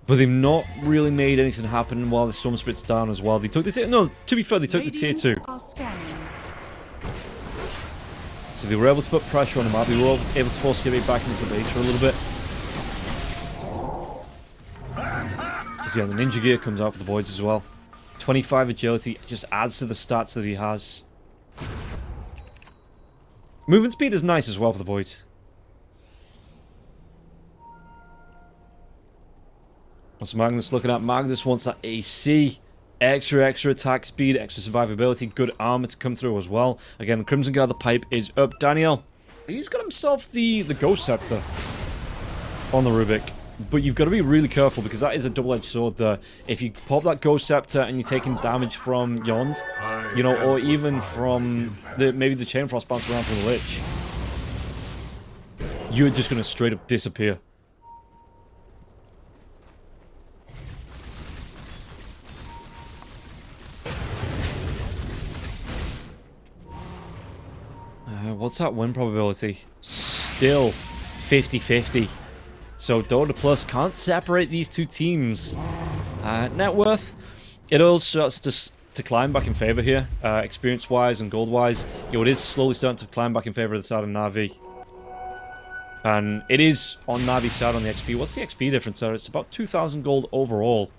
But they've not really made anything happen while the Storm Spirit's down as well. They took the tier... No, to be fair, they took the tier 2. So they were able to put pressure on the map. They were able to force SIBE back into the base for a little bit. So yeah, the Ninja Gear comes out for the Voids as well. 25 agility just adds to the stats that he has. Movement speed is nice as well for the Void. What's Magnus looking at? Magnus wants that AC. Extra attack speed, extra survivability, good armor to come through as well. Again, the Crimson Guard, the pipe is up. Daniel, he's got himself the Ghost Scepter on the Rubik. But you've got to be really careful because that is a double-edged sword there. If you pop that Ghost Scepter and you're taking damage from Yond, you know, or even from maybe the Chain Frost bounce around from the Lich, you're just going to straight up disappear. What's that win probability? Still 50-50. So Dota Plus can't separate these two teams. Net worth, it all starts to climb back in favor here. Experience-wise and gold-wise, it is slowly starting to climb back in favor of the side of Navi. And it is on Navi's side on the XP. What's the XP difference there? It's about 2,000 gold overall.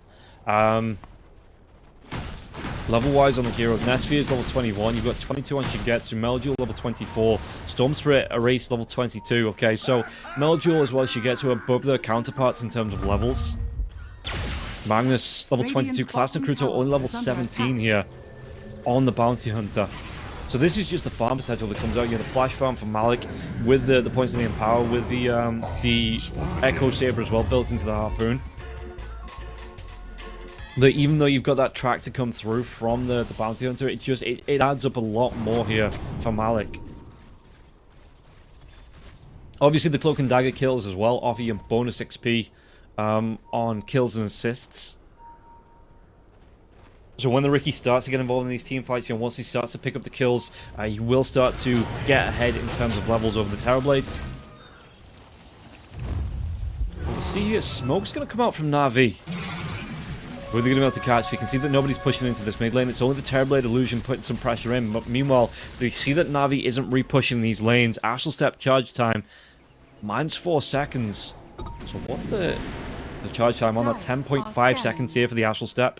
Level-wise on the hero, Nesvia is level 21. You've got 22 on Shigetsu. Melduel level 24. Storm Spirit Erase level 22. Okay, so Melduel as well as Shigetsu are above their counterparts in terms of levels. Magnus level 22. Class Nakruto only level 17 here on the Bounty Hunter. So this is just the farm potential that comes out. You have the Flash Farm for Malik with the points in the Empower, with the Echo Saber as well built into the Harpoon. Even though you've got that track to come through from the Bounty Hunter, it adds up a lot more here for Malik. Obviously, the Cloak and Dagger kills as well offer you bonus XP on kills and assists. So when the Ricky starts to get involved in these team fights, you know, once he starts to pick up the kills, he will start to get ahead in terms of levels over the Terrorblade. We'll see here, smoke's going to come out from Navi. Who are they going to be able to catch? You can see that nobody's pushing into this mid lane. It's only the Terrorblade Illusion putting some pressure in. But meanwhile, they see that Navi isn't re-pushing these lanes. Astral Step charge time, -4 seconds. So what's the charge time on that? 10.5 seconds here for the Astral Step.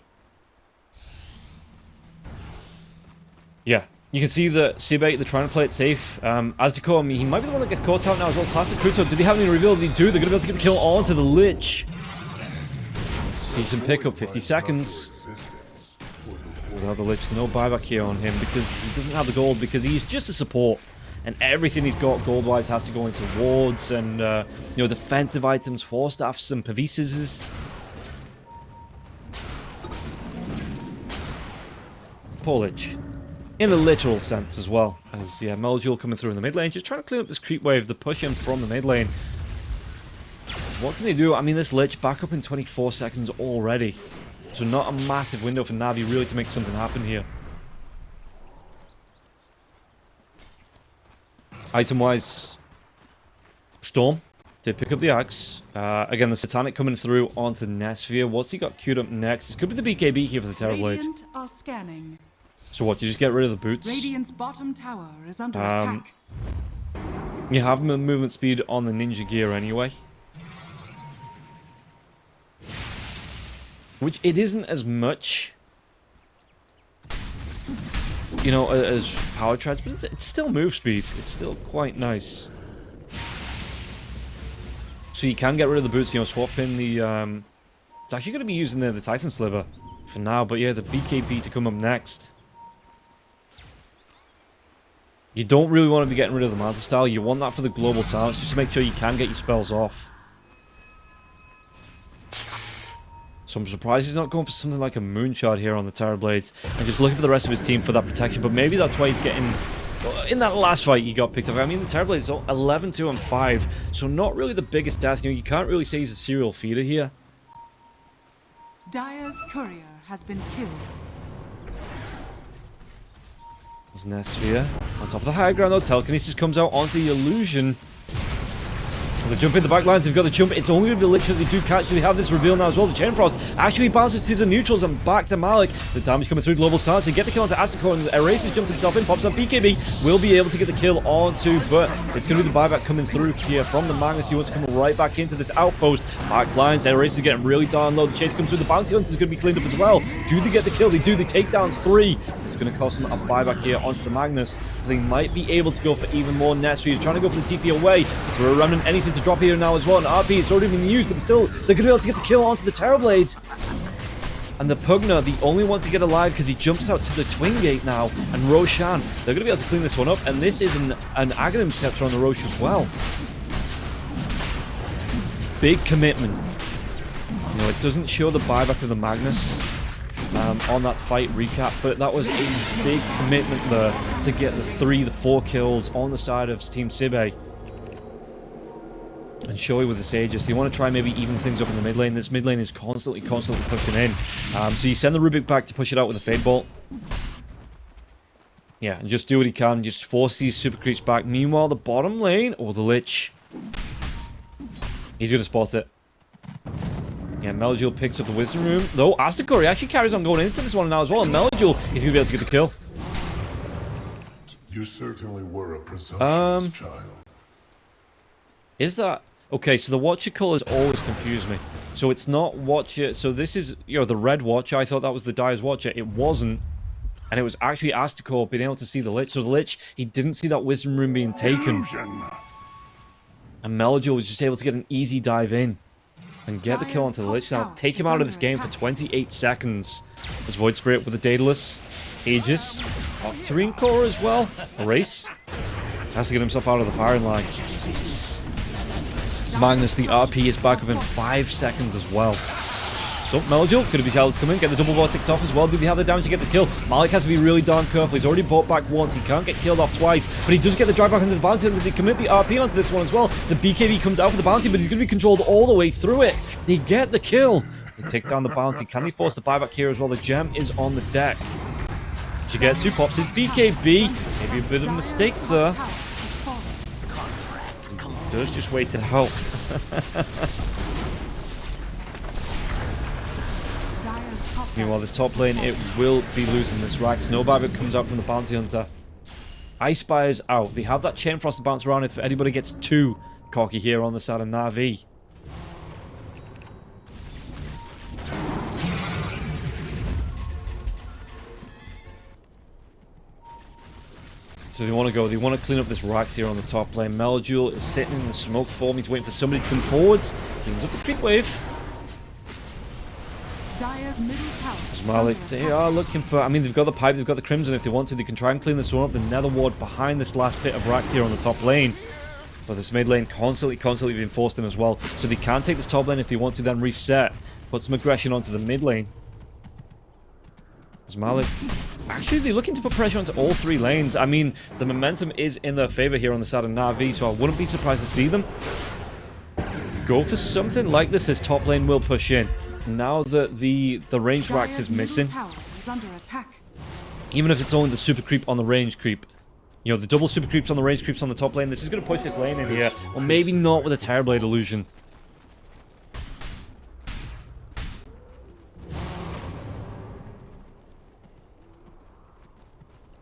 Yeah, you can see that SIBE, they're trying to play it safe. As Decor, he might be the one that gets caught out now as well. Classic Cruto, did they have any reveal? They do. They're going to be able to get the kill onto the Lich. Decent pickup, 50 seconds. We'll have the Lich, no buyback here on him because he doesn't have the gold, because he's just a support. And everything he's got gold-wise has to go into wards and, you know, defensive items, Force Staffs and Pavises. Poor Lich. In a literal sense as well. As, yeah, Melduel coming through in the mid lane, just trying to clean up this creep wave, the push in from the mid lane. What can they do? I mean, this Lich back up in 24 seconds already. So not a massive window for Navi really to make something happen here. Item-wise, Storm did pick up the axe. Again, the Satanic coming through onto Nesvia. What's he got queued up next? It could be the BKB here for the Terrorblade. Radiant are scanning. So what, you just get rid of the boots? Radiant's bottom tower is under attack. You have movement speed on the Ninja Gear anyway. Which it isn't as much, you know, as Power Treads, but it's still move speed. It's still quite nice. So you can get rid of the boots, you know, swap in the... it's actually going to be using the Titan Sliver for now, but yeah, the BKB to come up next. You don't really want to be getting rid of the Manta Style. You want that for the global silence, just to make sure you can get your spells off. So I'm surprised he's not going for something like a Moonshot here on the Terrorblades and just looking for the rest of his team for that protection. But maybe that's why he's getting... In that last fight, he got picked up. I mean, the Terrorblades are 11, 2, and 5, so not really the biggest death. You know, you can't really say he's a serial feeder here. Dire's courier has been killed. There's Nesphere on top of the high ground, though. Telekinesis comes out onto the illusion. The jump in the back lines, they've got the jump. It's only going to be the Lich that they do catch. They have this reveal now as well. The Chain Frost actually bounces to the neutrals and back to Malik. The damage coming through global silence. They get the kill onto Astacor, and Erases jumps himself in, pops up. BKB will be able to get the kill onto, but it's going to be the buyback coming through here from the Magnus. He wants to come right back into this outpost. Back lines, Erases getting really darn low. The chase comes through. The Bounty Hunter is going to be cleaned up as well. Do they get the kill? They do. They take down 3. It's going to cost them a buyback here onto the Magnus. They might be able to go for even more Nestry. He's trying to go for the TP away. So we're running anything to drop here now as well. And RP, it's already been used, but still, they're going to be able to get the kill onto the Terrorblade. And the Pugna, the only one to get alive because he jumps out to the Twin Gate now. And Roshan, they're going to be able to clean this one up. And this is an Aghanim Scepter on the Rosh as well. Big commitment. You know, it doesn't show the buyback of the Magnus on that fight recap, but that was a big commitment there to get the 3, the 4 kills on the side of Team SIBE. And Shoei with the Sages. They want to try and maybe even things up in the mid lane. This mid lane is constantly pushing in. So you send the Rubik back to push it out with a Fade Bolt. Yeah, and just do what he can. Just force these super creeps back. Meanwhile, the bottom lane, the Lich. He's going to spot it. Yeah, Melajul picks up the Wisdom Room. Though, Astacor actually carries on going into this one now as well. And Melajul, he's going to be able to get the kill. You certainly were a presumptuous child. Is that... Okay, so the Watcher colors always confuse me. So it's not Watcher... So this is, you know, the red Watcher. I thought that was the Dire's Watcher. It wasn't. And it was actually Astacor being able to see the Lich. So the Lich, he didn't see that Wisdom Room being taken. And Melajul was just able to get an easy dive in. And get the kill onto the Lich. Now, take him out of this game for 28 seconds. There's Void Spirit with the Daedalus. Aegis. Octarine Core as well. Erase. Has to get himself out of the firing line. Magnus, the RP, is back within 5 seconds as well. So, Melajul could be able to come in, get the double vortex off as well. Do they have the damage to get the kill? Malik has to be really darn careful. He's already bought back once. He can't get killed off twice, but he does get the drive back into the bounty. They commit the RP onto this one as well. The BKB comes out for the bounty, but he's going to be controlled all the way through it. They get the kill. They take down the bounty. Can he force the buyback here as well? The gem is on the deck. Shigetsu pops his BKB. Maybe a bit of a mistake there. He does just wait it out. Meanwhile, this top lane, it will be losing this rack. No buyback comes out from the Bounty Hunter. Ice Spire's out. They have that Chain Frost to bounce around if anybody gets too cocky here on the side of NAVI. So they want to go. They want to clean up this racks here on the top lane. Melajul is sitting in the smoke form. He's waiting for somebody to come forwards. Cleans up the creep wave. Dire's middle tower. Malik, they are looking for... I mean, they've got the pipe, they've got the Crimson. If they want to, they can try and clean this one up. The Nether Ward behind this last pit of racked here on the top lane. But this mid lane constantly being forced in as well. So they can take this top lane if they want to, then reset. Put some aggression onto the mid lane. As Malik... Actually, they're looking to put pressure onto all 3 lanes. I mean, the momentum is in their favor here on the side of NAVI, so I wouldn't be surprised to see them go for something like this. This top lane will push in. Now that the range racks is missing, even if it's only the super creep on the range creep, you know, the double super creeps on the range creeps on the top lane, this is going to push this lane in here. Or maybe not with a Terrorblade illusion.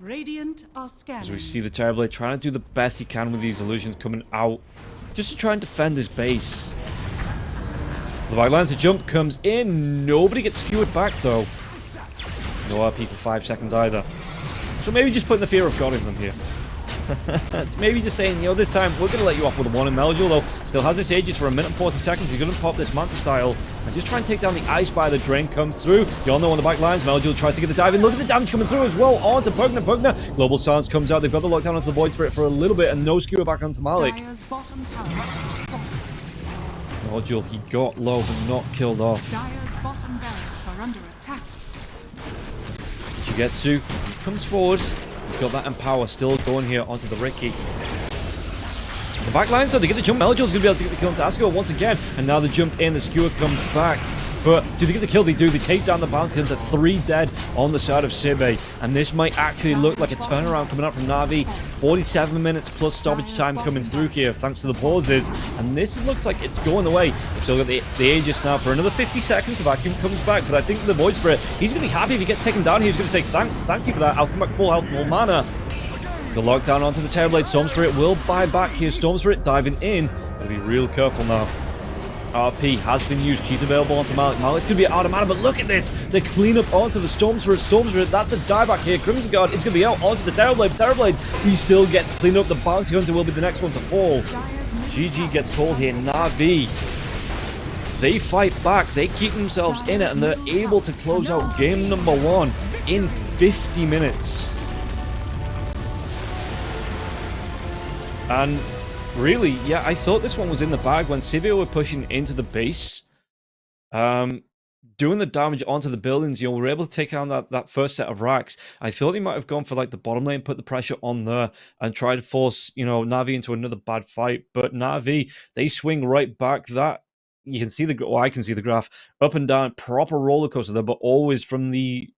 Radiant are scanning. As we see the Terrorblade trying to do the best he can with these illusions coming out, just to try and defend his base. The backlines, the jump comes in. Nobody gets skewered back, though. No RP for 5 seconds either. So maybe just putting the fear of God in them here. Maybe just saying, you know, this time we're going to let you off with a 1 in Melgil, though. Still has his Aegis for 1 minute and 40 seconds. He's going to pop this Manta style and just try and take down the Ice by the Drain comes through. You all know on the back lines, Melgil tries to get the dive in. Look at the damage coming through as well onto Pugna. Pugna. Global Stance comes out. They've got the lockdown onto the Void Spirit for a little bit and no skewer back onto Malik. Dire's bottom tower. Melgil, he got low but not killed off. Dire's bottom barracks are under attack. Shigetsu comes forward. He's got that Empower still going here onto the Riki. The back line, so they get the jump. Melgil's going to be able to get the kill onto Asco once again. And now the jump in, the skewer comes back. But do they get the kill? They do. They take down the bounty hunter. 3 dead on the side of SIBE. And this might actually look like a turnaround coming out from NAVI. 47 minutes plus stoppage time coming through here thanks to the pauses. And this looks like it's going away. They've still got the Aegis now for another 50 seconds. The vacuum comes back. But I think the Void Spirit, he's going to be happy if he gets taken down here. He's going to say, thanks. Thank you for that. I'll come back full health, full mana. The lockdown onto the Terrorblade. Storm Spirit will buy back here. Storm Spirit diving in. Gotta be real careful now. RP has been used. She's available onto Malik. Malik's going to be out of mana, but look at this. They clean up onto the Storm Spirit. Storm Spirit, that's a dieback here. Crimson Guard is going to be out onto the Terrorblade. Terrorblade, he still gets cleaned up. The Bounty Hunter will be the next one to fall. GG gets called here. Na'Vi. They fight back. They keep themselves in it, and they're able to close out game number 1 in 50 minutes. And really, yeah, I thought this one was in the bag when SIBE were pushing into the base. Doing the damage onto the buildings, you know, we were able to take down that first set of racks. I thought they might have gone for like the bottom lane, put the pressure on there, and try to force, you know, Na'Vi into another bad fight. But Na'Vi, they swing right back. That you can see I can see the graph up and down, proper roller coaster there, but always from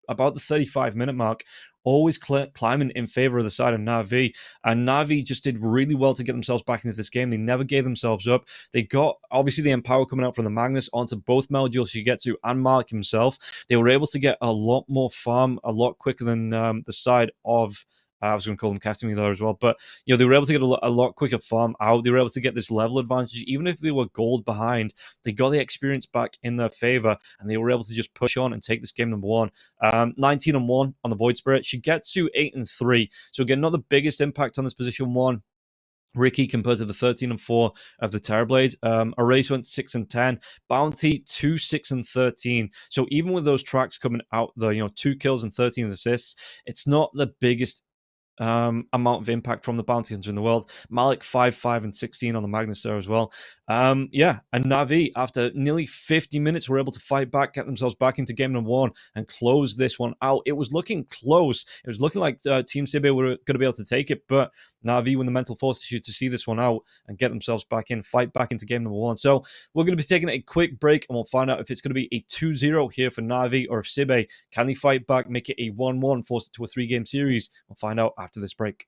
about the 35-minute mark. Always climbing in favor of the side of Na'Vi. And Na'Vi just did really well to get themselves back into this game. They never gave themselves up. They got, obviously, the Empower coming out from the Magnus onto both Melgil, Shigetsu, and Malik himself. They were able to get a lot more farm a lot quicker than the side of... I was going to call them Castamere there as well. But, you know, they were able to get a lot quicker farm out. They were able to get this level advantage. Even if they were gold behind, they got the experience back in their favor, and they were able to just push on and take this game number 1. 19-1 on the Void Spirit. Shigetsu 8-3. So, again, not the biggest impact on this position 1. Riki compared to the 13-4 of the Terrorblade. Erase went 6-10. Bounty 2, 6-13. So, even with those tracks coming out there, you know, 2 kills and 13 assists, it's not the biggest amount of impact from the Bounty Hunter in the world. Malik 5-5-16 on the Magnus there as well. Yeah, and Na'Vi, after nearly 50 minutes, were able to fight back, get themselves back into game number 1, and close this one out. It was looking close. It was looking like Team SIBE were going to be able to take it, but Na'Vi with the mental fortitude to see this one out and get themselves back in, fight back into game number 1. So we're going to be taking a quick break, and we'll find out if it's going to be a 2-0 here for Na'Vi, or if SIBE can they fight back, make it a 1-1, force it to a 3-game series. We'll find out after this break.